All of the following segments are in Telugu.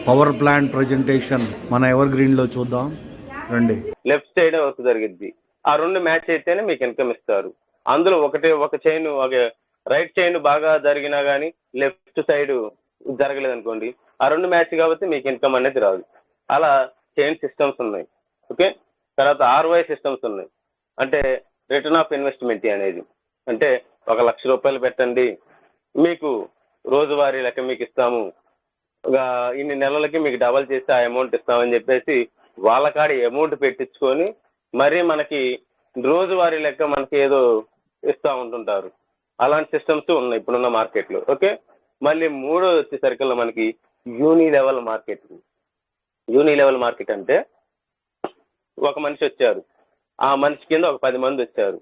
పవర్ ప్లాంట్ ప్రజెంటేషన్ మన ఎవర్ గ్రీన్ లో చూద్దాం రండి. లెఫ్ట్ సైడ్ వర్క్ జరిగిద్ది. ఆ రెండు మ్యాచ్ అయితేనే మీకు ఇన్కమ్ ఇస్తారు. అందులో ఒక చైన్ రైట్ చైన్ బాగా జరిగినా కానీ లెఫ్ట్ సైడ్ జరగలేదు అనుకోండి, ఆ రెండు మ్యాచ్ కాబట్టి మీకు ఇన్కమ్ అనేది రాదు. అలా చైన్ సిస్టమ్స్ ఉన్నాయి. ఓకే, తర్వాత ఆర్వై సిస్టమ్స్ ఉన్నాయి. అంటే రిటర్న్ ఆఫ్ ఇన్వెస్ట్మెంట్ అనేది, అంటే 1,00,000 రూపాయలు పెట్టండి, మీకు రోజువారీ లెక్క మీకు ఇస్తాము, ఇన్ని నెలలకి మీకు డబల్ చేసి ఆ అమౌంట్ ఇస్తామని చెప్పేసి వాళ్ళ కాడ అమౌంట్ పెట్టించుకొని మరీ మనకి రోజువారీ లెక్క మనకి ఏదో ఇస్తూ ఉంటుంటారు. అలాంటి సిస్టమ్స్ ఉన్నాయి ఇప్పుడున్న మార్కెట్లో. ఓకే, మళ్ళీ మూడో వచ్చేసరికి మనకి యూని లెవెల్ మార్కెట్. యూని లెవెల్ మార్కెట్ అంటే ఒక మనిషి వచ్చారు, ఆ మనిషి కింద ఒక 10 మంది వచ్చారు,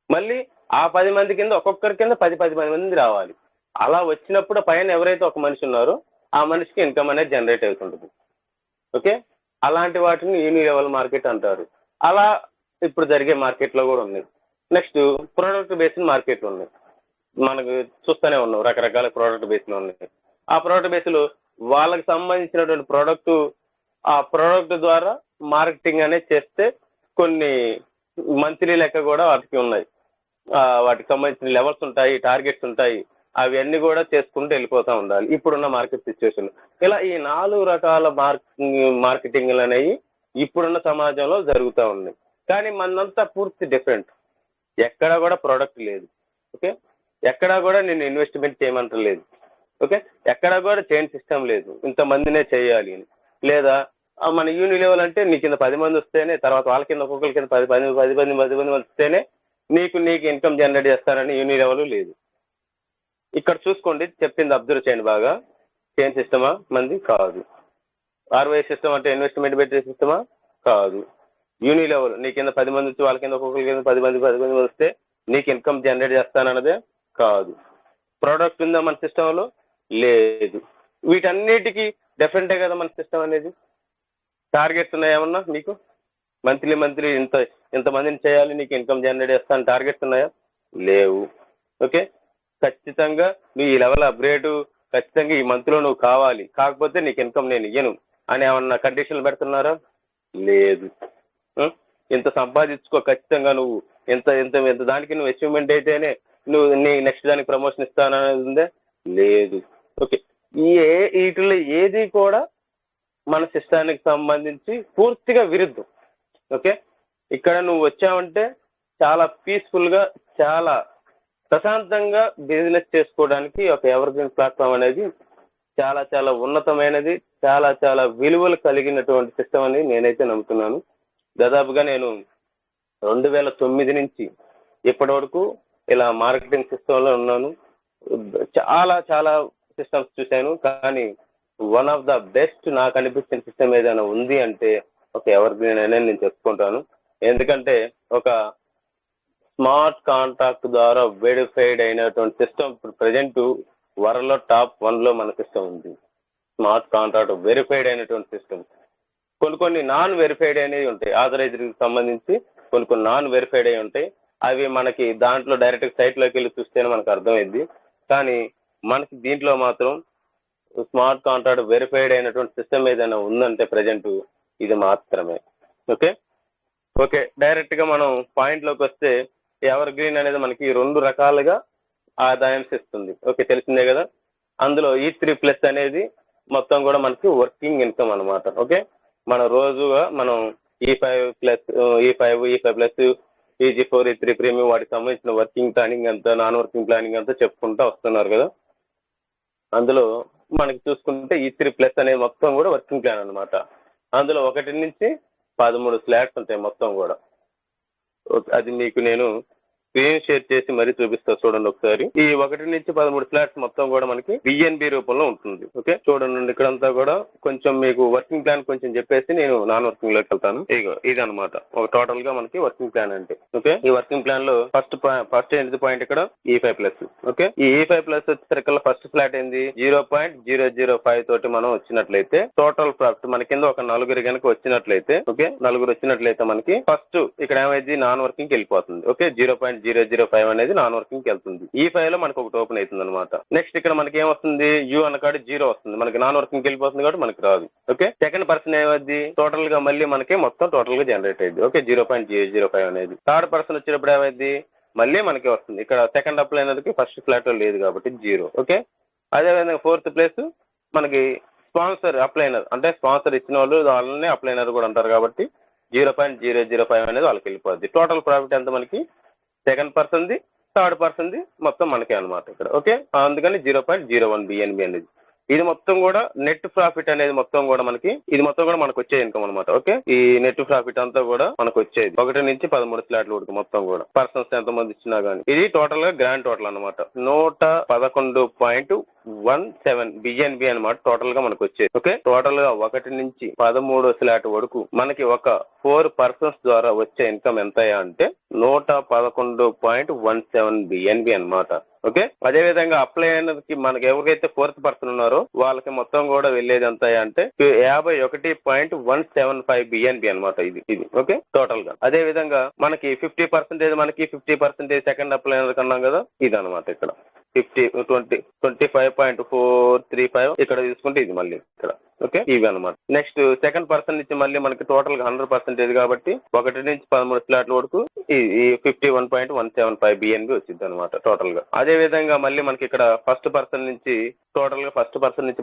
మళ్ళీ ఆ 10 మంది కింద ఒక్కొక్కరి కింద 10 మంది రావాలి. అలా వచ్చినప్పుడు పైన ఎవరైతే ఒక మనిషి ఉన్నారో ఆ మనిషికి ఇన్కమ్ అనేది జనరేట్ అవుతుంటుంది. ఓకే, అలాంటి వాటిని యూని లెవెల్ మార్కెట్ అంటారు. అలా ఇప్పుడు జరిగే మార్కెట్లో కూడా ఉన్నాయి. నెక్స్ట్ ప్రోడక్ట్ బేస్డ్ మార్కెట్లు ఉన్నాయి. మనకు చూస్తూనే ఉన్నాం, రకరకాల ప్రోడక్ట్ బేస్లు ఉన్నాయి. ఆ ప్రోడక్ట్ బేస్లు వాళ్ళకి సంబంధించినటువంటి ప్రోడక్ట్, ఆ ప్రోడక్ట్ ద్వారా మార్కెటింగ్ అనేది చేస్తే కొన్ని మంత్లీ లెక్క కూడా వాటికి ఉన్నాయి. వాటికి సంబంధించిన లెవెల్స్ ఉంటాయి, టార్గెట్స్ ఉంటాయి. అవన్నీ కూడా చేసుకుంటూ వెళ్ళిపోతూ ఉండాలి ఇప్పుడున్న మార్కెట్ సిచ్యువేషన్. ఇలా ఈ 4 రకాల మార్కెటింగ్లు అనేవి ఇప్పుడున్న సమాజంలో జరుగుతూ ఉన్నాయి. కానీ మనంతా పూర్తి డిఫరెంట్. ఎక్కడా కూడా ప్రోడక్ట్ లేదు. ఓకే, ఎక్కడా కూడా నేను ఇన్వెస్ట్మెంట్ చేయమంటలేదు. ఓకే, ఎక్కడా కూడా చైన్ సిస్టమ్ లేదు, ఇంతమందినే చేయాలి అని. లేదా మన యూని లెవెల్ అంటే నీ కింద 10 మంది వస్తేనే, తర్వాత వాళ్ళ కింద ఒక్కొక్కరి కింద 10 మంది వస్తేనే నీకు ఇన్కమ్ జనరేట్ చేస్తానని యూని లెవెల్ లేదు. ఇక్కడ చూసుకోండి, చెప్పింది అబ్జర్వ్ చేయండి బాగా. చైన్ సిస్టమా మంది కాదు. ఆర్వై సిస్టమ్ అంటే ఇన్వెస్ట్మెంట్ పెట్టే సిస్టమా కాదు. యూని లెవెల్ నీ కింద 10 మంది వచ్చి వాళ్ళ కింద ఒక్కొక్కరి కింద 10 మంది వస్తే నీకు ఇన్కమ్ జనరేట్ చేస్తానన్నదే కాదు. ప్రోడక్ట్ ఉందా మన సిస్టంలో? లేదు. వీటన్నిటికీ డిఫరెంటే కదా మన సిస్టమ్ అనేది. టార్గెట్స్ ఉన్నాయా ఏమన్నా మీకు? మంత్లీ ఇంతమందిని చేయాలి, నీకు ఇన్కమ్ జనరేట్ చేస్తాను టార్గెట్స్ ఉన్నాయా? లేవు. ఓకే, ఖచ్చితంగా నువ్వు ఈ లెవెల్ అప్గ్రేడ్ ఖచ్చితంగా ఈ మంత్లో నువ్వు కావాలి, కాకపోతే నీకు ఇన్కమ్ నేను ఇయ్యను అని ఏమన్నా కండిషన్లు పెడుతున్నారా? లేదు. ఇంత సంపాదించుకో ఖచ్చితంగా, నువ్వు ఇంత దానికి నువ్వు అచీవ్మెంట్ అయితేనే నువ్వు నీ నెక్స్ట్ దానికి ప్రమోషన్ ఇస్తాననేది ఉందే? లేదు. ఓకే, వీటిలో ఏది కూడా మన సిస్టానికి సంబంధించి పూర్తిగా విరుద్ధం. ఓకే, ఇక్కడ నువ్వు వచ్చావంటే చాలా పీస్ఫుల్గా, చాలా ప్రశాంతంగా బిజినెస్ చేసుకోవడానికి ఒక ఎవర్గ్రీన్ ప్లాట్ఫామ్ అనేది చాలా చాలా ఉన్నతమైనది, చాలా చాలా విలువలు కలిగినటువంటి సిస్టమ్ అని నేనైతే నమ్ముతున్నాను. దాదాపుగా నేను 2009 నుంచి ఇప్పటి వరకు ఇలా మార్కెటింగ్ సిస్టంలో ఉన్నాను. చాలా చాలా సిస్టమ్స్ చూశాను, కానీ వన్ ఆఫ్ ద బెస్ట్ నాకు అనిపించిన సిస్టమ్ ఏదైనా ఉంది అంటే ఒక ఎవర్గ్రీన్ అనేది నేను చెప్పుకుంటాను. ఎందుకంటే ఒక స్మార్ట్ కాంట్రాక్ట్ ద్వారా వెరిఫైడ్ అయినటువంటి సిస్టమ్ ఇప్పుడు ప్రజెంట్ వరల్డ్లో టాప్ 1లో మన సిస్టమ్ ఉంది. స్మార్ట్ కాంట్రాక్ట్ వెరిఫైడ్ అయినటువంటి సిస్టమ్. కొన్ని నాన్ వెరిఫైడ్ అనేవి ఉంటాయి, ఆథరైజ్డ్కి సంబంధించి కొన్ని నాన్ వెరిఫైడ్ అయి ఉంటాయి. అవి మనకి దాంట్లో డైరెక్ట్ సైట్లోకి వెళ్ళి చూస్తేనే మనకు అర్థమైంది. కానీ మనకి దీంట్లో మాత్రం స్మార్ట్ కాంట్రాక్ట్ వెరిఫైడ్ అయినటువంటి సిస్టమ్ ఏదైనా ఉందంటే ప్రజెంట్ ఇది మాత్రమే. ఓకే, డైరెక్ట్గా మనం పాయింట్లోకి వస్తే ఎవర్ గ్రీన్ అనేది మనకి 2 రకాలుగా ఆదాయం ఇస్తుంది. ఓకే, తెలిసిందే కదా. అందులో E3+ అనేది మొత్తం కూడా మనకి వర్కింగ్ ఇన్కమ్ అనమాట. ఓకే, మన రోజుగా మనం E5+, EG4, E3 ప్రీమియం వాటికి సంబంధించిన వర్కింగ్ ప్లానింగ్ అంతా, నాన్ వర్కింగ్ ప్లానింగ్ అంతా చెప్పుకుంటూ వస్తున్నారు కదా. అందులో మనకి చూసుకుంటే E3+ అనేది మొత్తం కూడా వర్కింగ్ ప్లాన్ అనమాట. అందులో 1 నుంచి 13 స్లాట్స్ ఉంటాయి మొత్తం కూడా. అది మీకు నేను స్క్రీన్ షేర్ చేసి మరీ చూపిస్తా, చూడండి ఒకసారి. ఈ 1 నుంచి 13 స్లాట్స్ మొత్తం కూడా మనకి బిఎన్బి రూపంలో ఉంటుంది. ఓకే, చూడండి ఇక్కడంతా కూడా కొంచెం మీకు వర్కింగ్ ప్లాన్ కొంచెం చెప్పేసి నేను నాన్ వర్కింగ్ లోకి వెళ్తాను. ఇది అనమాట ఒక టోటల్ గా మనకి వర్కింగ్ ప్లాన్ అంటే. ఓకే, ఈ వర్కింగ్ ప్లాన్ లో ఫస్ట్ ఏంటి పాయింట్ ఇక్కడ E5+. ఓకే, ఈ E5+ వచ్చేసరికి ఫస్ట్ ఫ్లాట్ ఏంది 0.005 తోటి మనం వచ్చినట్లయితే టోటల్ ప్రాఫిట్ మన కింద ఒక 4 కనుక వచ్చినట్లయితే, ఓకే 4 వచ్చినట్లయితే మనకి ఫస్ట్ ఇక్కడ ఏమైంది నాన్ వర్కింగ్ వెళ్ళిపోతుంది. ఓకే, 0.005 0.005 అనేది నాన్ వర్కింగ్ కి వెళ్తుంది. ఈ ఫైవ్ లో మనకు ఒకటి ఓపెన్ అవుతుంది అనమాట. నెక్స్ట్ ఇక్కడ మనకి ఏమొస్తుంది, యూ అన్న కాడ 0 వస్తుంది, మనకి నాన్ వర్కింగ్ వెళ్ళిపోతుంది కాబట్టి మనకి రాదు. ఓకే, సెకండ్ పర్సన్ ఏమవుద్ది, టోటల్ గా మళ్ళీ మనకి మొత్తం టోటల్ గా జనరేట్ అయ్యింది. ఓకే, 0.005 అనేది. థర్డ్ పర్సన్ వచ్చేటప్పుడు ఏమైంది, మళ్ళీ మనకి వస్తుంది. ఇక్కడ సెకండ్ అప్లైనర్ కి ఫస్ట్ ఫ్లాట్ లో లేదు కాబట్టి 0. ఓకే, అదేవిధంగా ఫోర్త్ ప్లేస్ మనకి స్పాన్సర్ అప్లైనర్, అంటే స్పాన్సర్ ఇచ్చిన వాళ్ళు వాళ్ళని అప్లైనర్ కూడా అంటారు కాబట్టి 0.005 అనేది వాళ్ళకి వెళ్ళిపోద్ది. టోటల్ ప్రాఫిట్ ఎంత మనకి, సెకండ్ పర్సన్ది థర్డ్ పర్సన్ది మొత్తం మనకే అనమాట ఇక్కడ. ఓకే, అందుకని 0.01 BNB అనేది. ఇది మొత్తం కూడా నెట్ ప్రాఫిట్ అనేది మొత్తం కూడా మనకి, ఇది మొత్తం కూడా మనకు వచ్చే ఇన్కమ్ అనమాట. ఓకే, ఈ నెట్ ప్రాఫిట్ అంతా కూడా మనకు వచ్చేది 1 నుంచి 13 స్లాట్ల వరకు మొత్తం కూడా పర్సన్స్ ఎంతమంది ఇచ్చినా గానీ. ఇది టోటల్ గా గ్రాండ్ టోటల్ అనమాట. 111.17 BNB అనమాట టోటల్ గా మనకు వచ్చేది. ఓకే, టోటల్ గా 1 నుంచి 13 స్లాట్ వరకు మనకి ఒక 4 పర్సన్స్ ద్వారా వచ్చే ఇన్కమ్ ఎంత అంటే 111.17 BNB అనమాట. ఓకే, అదే విధంగా అప్లైనర్ కి మనకి ఎవరికైతే ఫోర్త్ పర్సన్ ఉన్నారో వాళ్ళకి మొత్తం కూడా వెళ్ళేది ఎంత అంటే 51.175 BNB అనమాట. ఇది ఓకే టోటల్ గా. అదే విధంగా మనకి 50% మనకి 50% సెకండ్ అప్లైనర్ కన్నాం కదా, ఇది అనమాట ఇక్కడ 25.435 ఇక్కడ తీసుకుంటే ఇది మళ్ళీ ఇక్కడ. ఓకే, ఇవి అనమాట. నెక్స్ట్ సెకండ్ పర్సన్ నుంచి మళ్ళీ మనకి టోటల్ గా 100% కాబట్టి 1 నుంచి 13 స్లాట్ల వరకు ఈ 51.175 BNB వచ్చింది అనమాట టోటల్ గా. అదే విధంగా మళ్ళీ మనకి ఇక్కడ ఫస్ట్ పర్సన్ నుంచి టోటల్ గా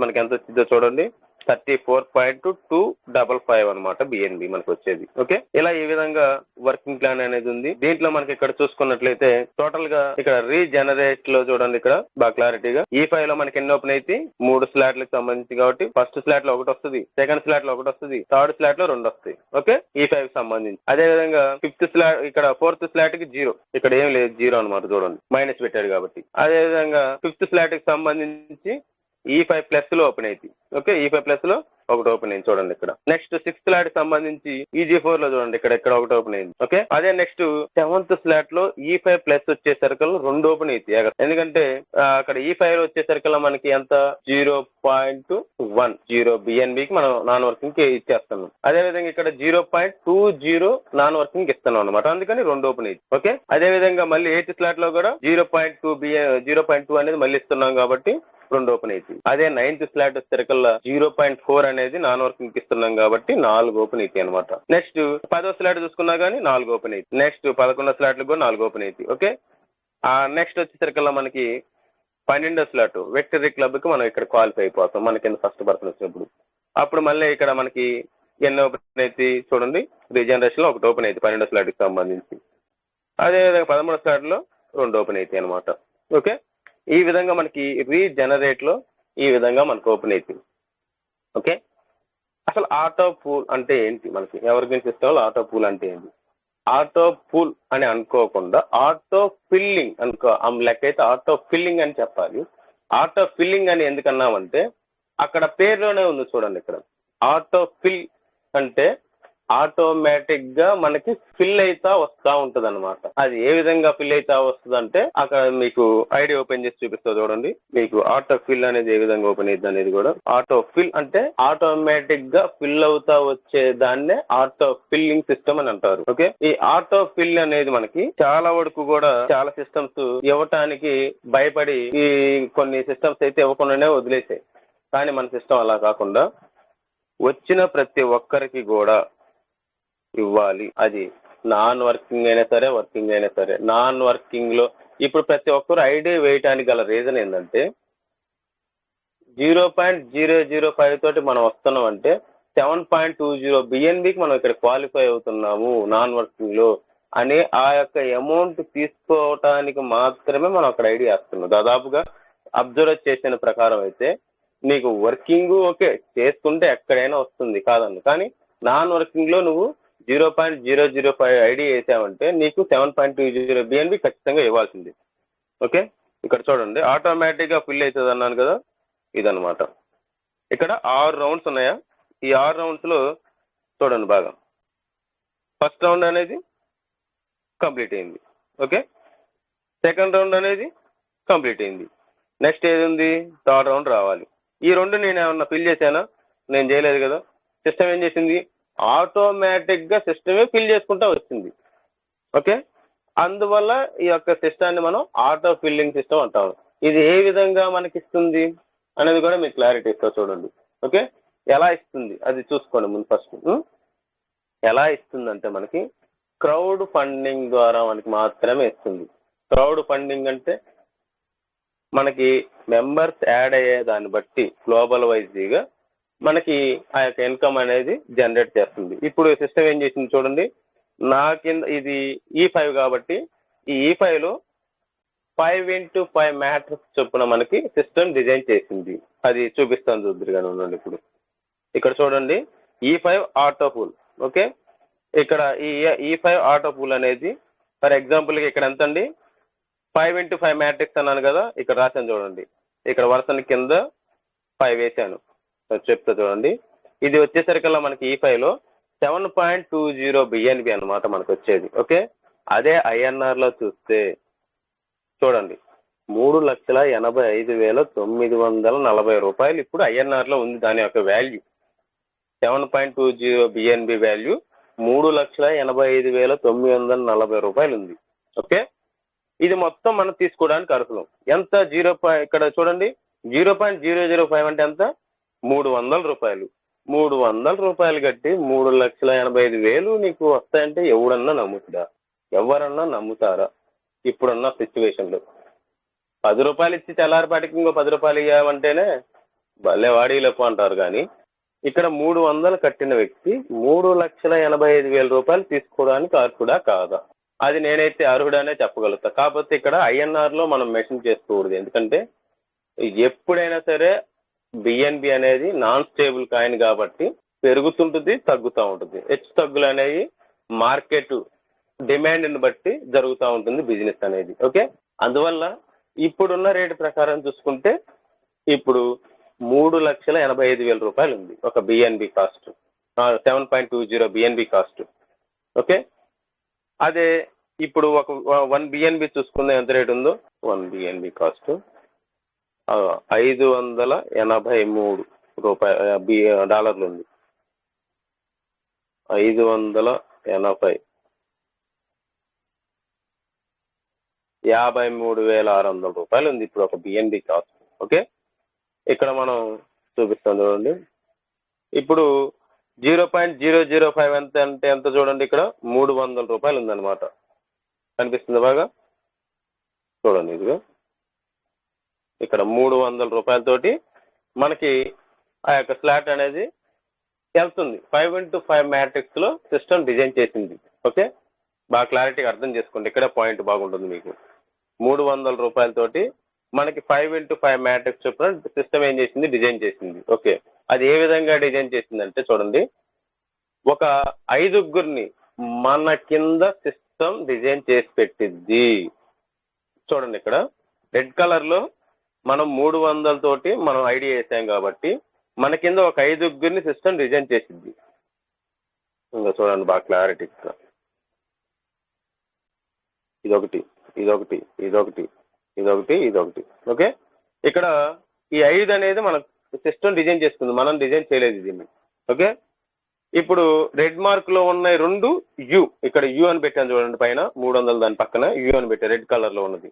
మనకి ఎంత వచ్చిందో చూడండి, 34.255 అనమాట BNB మనకు వచ్చేది. ఓకే, ఇలా ఈ విధంగా వర్కింగ్ ప్లాన్ అనేది ఉంది. దీంట్లో మనకి ఇక్కడ చూసుకున్నట్లయితే టోటల్ గా ఇక్కడ రీజనరేట్ లో చూడండి, ఇక్కడ బాగా క్లారిటీగా ఈ ఫైవ్ లో మనకి ఎన్ని ఓపెన్ అయితే 3 స్లాట్లకు సంబంధించి కాబట్టి ఫస్ట్ స్లాట్ లో 1 వస్తుంది, సెకండ్ స్లాట్ లో 1 వస్తుంది, థర్డ్ స్లాట్ లో 2 వస్తాయి. ఓకే, ఈ ఫైవ్ కి సంబంధించి. అదే విధంగా ఫిఫ్త్ స్లాట్ ఇక్కడ ఫోర్త్ స్లాట్ కి 0, ఇక్కడ ఏం లేదు 0 అనమాట చూడండి, మైనస్ పెట్టాడు కాబట్టి. అదే విధంగా ఫిఫ్త్ స్లాట్ కి సంబంధించి E5 ప్లస్ లో ఓపెన్ అయింది. ఓకే, E5 ప్లస్ లో 1 ఓపెన్ అయింది చూడండి ఇక్కడ. నెక్స్ట్ 6th స్లాట్ కి సంబంధించి EG4 లో చూడండి, ఇక్కడ 1 ఓపెన్ అయింది. ఓకే, అదే నెక్స్ట్ 7th స్లాట్ లో E5 ప్లస్ వచ్చే సర్కిల్ 2 ఓపెన్ అయింది. ఎందుకంటే అక్కడ E5 లో వచ్చే సర్కిల్ మనకి ఎంత 0.10 BNB కి మనం నాన్ వర్కింగ్ కి ఇచ్చేస్తాము. అదే విధంగా ఇక్కడ 0.20 నాన్ వర్కింగ్ ఇస్తున్నాం అనమాట, అందుకని 2 ఓపెన్ అయింది. ఓకే, అదే విధంగా మళ్ళీ 8th స్లాట్ లో కూడా 0.2 అనేది మళ్ళీ ఇస్తున్నాం కాబట్టి 2 ఓపెన్ అవుతుంది. అదే 9th స్లాట్ వచ్చేసరికల్లా 0.4 అనేది నాన్ వర్కింగ్ ఇస్తున్నాం కాబట్టి 4 ఓపెన్ అవుతాయి అనమాట. నెక్స్ట్ 10వ స్లాట్ చూసుకున్నా కానీ 4 ఓపెన్ అవుతుంది. నెక్స్ట్ 11వ స్లాట్ కూడా 4 ఓపెన్ అవుతాయి. ఓకే, నెక్స్ట్ వచ్చేసరికల్లా మనకి 12వ స్లాట్ విక్టరీ క్లబ్ కి మనం ఇక్కడ క్వాలిఫై అయిపోతాం, మన కింద ఫస్ట్ పర్సన్ వచ్చినప్పుడు. అప్పుడు మళ్ళీ ఇక్కడ మనకి ఎన్ని ఓపెన్ అయితే చూడండి, రీజనరేషన్ లో 1 ఓపెన్ అవుతుంది 12వ స్లాట్ కి సంబంధించి. అదేవిధంగా 13వ స్లాట్ లో 2 ఓపెన్ అవుతాయి అనమాట. ఓకే, ఈ విధంగా మనకి రీజనరేట్ లో ఈ విధంగా మనకు ఓపెన్ అవుతుంది. ఓకే, అసలు ఆటో పూల్ అంటే ఏంటి, మనకి ఎవరికైనా సిస్టంలో ఆటో పూల్ అంటే ఏంటి, ఆటో పూల్ అని అనుకోకుండా ఆటో ఫిల్లింగ్ అనుకో, లెక్క అయితే ఆటో ఫిల్లింగ్ అని చెప్పాలి. ఆటో ఫిల్లింగ్ అని ఎందుకన్నామంటే అక్కడ పేరులోనే ఉంది చూడండి, ఇక్కడ ఆటో ఫిల్ అంటే ఆటోమేటిక్ గా మనకి ఫిల్ అయితా వస్తా ఉంటది అనమాట. అది ఏ విధంగా ఫిల్ అయితా వస్తుంది అంటే అక్కడ మీకు ఐడి ఓపెన్ చేసి చూపిస్తా చూడండి, మీకు ఆటో ఫిల్ అనేది ఏ విధంగా ఓపెన్ అవుతుంది అనేది కూడా. ఆటో ఫిల్ అంటే ఆటోమేటిక్ గా ఫిల్ అవుతా వచ్చే దాన్నే ఆటో ఫిల్లింగ్ సిస్టమ్ అని అంటారు. ఓకే, ఈ ఆటో ఫిల్ అనేది మనకి చాలా వరకు కూడా చాలా సిస్టమ్స్ ఇవ్వటానికి భయపడి ఈ కొన్ని సిస్టమ్స్ అయితే ఇవ్వకుండానే వదిలేసాయి. కానీ మన సిస్టమ్ అలా కాకుండా వచ్చిన ప్రతి ఒక్కరికి కూడా ఇవ్వాలి. అది నాన్ వర్కింగ్ అయినా సరే వర్కింగ్ అయినా సరే. నాన్ వర్కింగ్ లో ఇప్పుడు ప్రతి ఒక్కరు ఐడి వేయటానికి గల రీజన్ ఏంటంటే 0.005 తోటి మనం వస్తున్నాం అంటే 7.20 BNBకి మనం ఇక్కడ క్వాలిఫై అవుతున్నాము నాన్ వర్కింగ్ లో అని ఆ యొక్క అమౌంట్ తీసుకోవటానికి మాత్రమే మనం అక్కడ ఐడి వేస్తున్నాం. దాదాపుగా అబ్జర్వ్ చేసిన ప్రకారం అయితే నీకు వర్కింగ్ ఓకే చేసుకుంటే ఎక్కడైనా వస్తుంది కాదండి, కానీ నాన్ వర్కింగ్ లో నువ్వు 0.005 ఐడి వేసామంటే నీకు 7.20 BNB ఖచ్చితంగా ఇవ్వాల్సింది. ఓకే, ఇక్కడ చూడండి ఆటోమేటిక్ గా ఫిల్ అవుతుంది అన్నాను కదా, ఇదనమాట. ఇక్కడ 6 రౌండ్స్ ఉన్నాయా, ఈ 6 రౌండ్స్ లో చూడండి బాగా. ఫస్ట్ రౌండ్ అనేది కంప్లీట్ అయింది. ఓకే, సెకండ్ రౌండ్ అనేది కంప్లీట్ అయింది. నెక్స్ట్ ఏది ఉంది, థర్డ్ రౌండ్ రావాలి. ఈ 2 నేను ఏమన్నా ఫిల్ చేశానా, నేను చేయలేదు కదా. సిస్టమ్ ఏం చేసింది, ఆటోమేటిక్ గా సిస్టమే ఫిల్ చేసుకుంటా వచ్చింది. ఓకే, అందువల్ల ఈ యొక్క సిస్టాన్ని మనం ఆటో ఫిల్లింగ్ సిస్టమ్ అంటాం. ఇది ఏ విధంగా మనకి ఇస్తుంది అనేది కూడా మీకు క్లారిటీ ఇస్తా చూడండి. ఓకే, ఎలా ఇస్తుంది అది చూసుకోండి ముందు ఫస్ట్. ఎలా ఇస్తుందంటే మనకి క్రౌడ్ ఫండింగ్ ద్వారా మనకి మాత్రమే ఇస్తుంది. క్రౌడ్ ఫండింగ్ అంటే మనకి మెంబర్స్ యాడ్ అయ్యే దాన్ని బట్టి గ్లోబల్ వైజ్గా మనకి ఆ యొక్క ఇన్కమ్ అనేది జనరేట్ చేస్తుంది. ఇప్పుడు సిస్టమ్ ఏం చేసింది చూడండి, నా కింద ఇది E5 కాబట్టి ఈ E5లో 5x5 మ్యాట్రిక్స్ చొప్పున మనకి సిస్టమ్ డిజైన్ చేసింది. అది చూపిస్తాను చూద్దరుగానే ఉండండి. ఇప్పుడు ఇక్కడ చూడండి E5 ఆటో పూల్. ఓకే, ఇక్కడ ఈ E5 ఆటో పూల్ అనేది ఫర్ ఎగ్జాంపుల్గా ఇక్కడ ఎంత అండి 5x5 మ్యాట్రిక్స్ అన్నాను కదా, ఇక్కడ రాశాను చూడండి. ఇక్కడ వరుసని కింద 5 వేసాను, చెప్తా చూడండి. ఇది వచ్చేసరికల్లా మనకి E5లో 7.20 BNB అనమాట మనకు వచ్చేది. ఓకే, అదే INRలో చూస్తే చూడండి 3,85,940 రూపాయలు ఇప్పుడు INRలో ఉంది. దాని యొక్క వాల్యూ 7.20 BNB వాల్యూ 3,85,940 రూపాయలు ఉంది. ఓకే, ఇది మొత్తం మనం తీసుకోవడానికి అర్హులం. ఎంత ఇక్కడ చూడండి 0.005 అంటే ఎంత 300 రూపాయలు. 300 రూపాయలు కట్టి 3,85,000 నీకు వస్తాయంటే ఎవడన్నా నమ్ముతాడా? ఎవరన్నా నమ్ముతారా? ఇప్పుడున్న సిచ్యువేషన్లో 10 రూపాయలు ఇచ్చి తెల్లారిపాటికి ఇంకో 10 రూపాయలు ఇవ్వమంటేనే భలే వాడీలప్పు అంటారు. కానీ ఇక్కడ 300 కట్టిన వ్యక్తి 3,85,000 రూపాయలు తీసుకోవడానికి అర్హుడా కాదా? అది నేనైతే అర్హుడనే చెప్పగలుగుతా. కాకపోతే ఇక్కడ INRలో మనం మెన్షన్ చేసుకోకూడదు. ఎందుకంటే ఎప్పుడైనా సరే BNB అనేది నాన్ స్టేబుల్ కాయిన్ కాబట్టి పెరుగుతుంటుంది, తగ్గుతూ ఉంటుంది. హెచ్చు తగ్గులు అనేవి మార్కెట్ డిమాండ్ని బట్టి జరుగుతూ ఉంటుంది బిజినెస్ అనేది. ఓకే, అందువల్ల ఇప్పుడున్న రేటు ప్రకారం చూసుకుంటే ఇప్పుడు 3,85,000 రూపాయలు ఉంది ఒక BNB cost, 7.20 BNB cost. Okay, అదే ఇప్పుడు ఒక 1 BNB చూసుకుంటే ఎంత రేటు ఉందో 1 BNB కాస్ట్ 583 డాలర్లు ఉంది. 580 53,600 రూపాయలు ఉంది ఇప్పుడు ఒక BNB కాస్ట్. ఓకే, ఇక్కడ మనం చూపిస్తాం చూడండి. ఇప్పుడు 0.005 ఎంత అంటే ఎంత చూడండి, ఇక్కడ 300 రూపాయలు ఉందన్నమాట. కనిపిస్తుంది బాగా చూడండి. ఇదిగో ఇక్కడ 300 రూపాయలతోటి మనకి ఆ యొక్క స్లాట్ అనేది వెళ్తుంది. 5x5 మ్యాట్రిక్స్లో సిస్టమ్ డిజైన్ చేసింది. ఓకే, బాగా క్లారిటీగా అర్థం చేసుకోండి. ఇక్కడ పాయింట్ బాగుంటుంది మీకు. 300 రూపాయలతోటి మనకి 5x5 మ్యాట్రిక్స్ చొప్పున సిస్టమ్ ఏం చేసింది, డిజైన్ చేసింది. ఓకే, అది ఏ విధంగా డిజైన్ చేసిందంటే చూడండి, ఒక 5గురిని మన కింద సిస్టమ్ డిజైన్ చేసి పెట్టింది. చూడండి ఇక్కడ రెడ్ కలర్లో మనం 300 తోటి మనం ఐడియా వేసాం కాబట్టి మన కింద ఒక 5గురిని సిస్టమ్ డిజైన్ చేసింది. ఇంకా చూడండి బాగా క్లారిటీ. ఇదొకటి, ఇదొకటి, ఇదొకటి, ఇదొకటి, ఇదొకటి. ఓకే, ఇక్కడ ఈ 5 అనేది మన సిస్టమ్ డిజైన్ చేసుకుంది, మనం డిజైన్ చేయలేదు దీన్ని. ఓకే, ఇప్పుడు రెడ్ మార్క్లో ఉన్న 2 U, ఇక్కడ U అని పెట్టాను చూడండి, పైన 300 దాని పక్కన U అని పెట్టాను, రెడ్ కలర్లో ఉన్నది.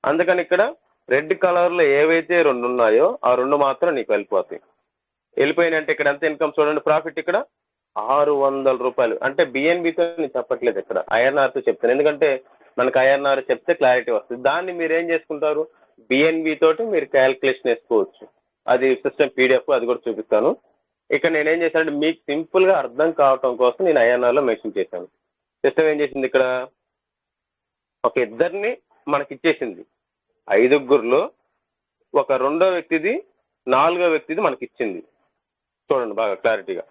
అందుకని ఇక్కడ రెడ్ కలర్లో ఏవైతే 2 ఉన్నాయో ఆ 2 మాత్రం నీకు వెళ్ళిపోతాయి. వెళ్ళిపోయినంటే ఇక్కడ ఎంత ఇన్కమ్ చూడండి, ప్రాఫిట్ ఇక్కడ 600 రూపాయలు. అంటే BNBతో నేను చెప్పట్లేదు, ఇక్కడ INRతో చెప్తాను. ఎందుకంటే మనకు INR చెప్తే క్లారిటీ వస్తుంది. దాన్ని మీరు ఏం చేసుకుంటారు, BNB తోటి మీరు క్యాల్కులేషన్ వేసుకోవచ్చు. అది సిస్టమ్ PDF, అది కూడా చూపిస్తాను. ఇక్కడ నేనేం చేశానంటే మీకు సింపుల్గా అర్థం కావటం కోసం నేను INRలో మెన్షన్ చేశాను. సిస్టమ్ ఏం చేసింది, ఇక్కడ ఒక ఇద్దరిని మనకి ఇచ్చేసింది. 5గురిలో ఒక 2వ వ్యక్తిది 4వ వ్యక్తిది మనకి ఇచ్చింది. చూడండి బాగా క్లారిటీగా,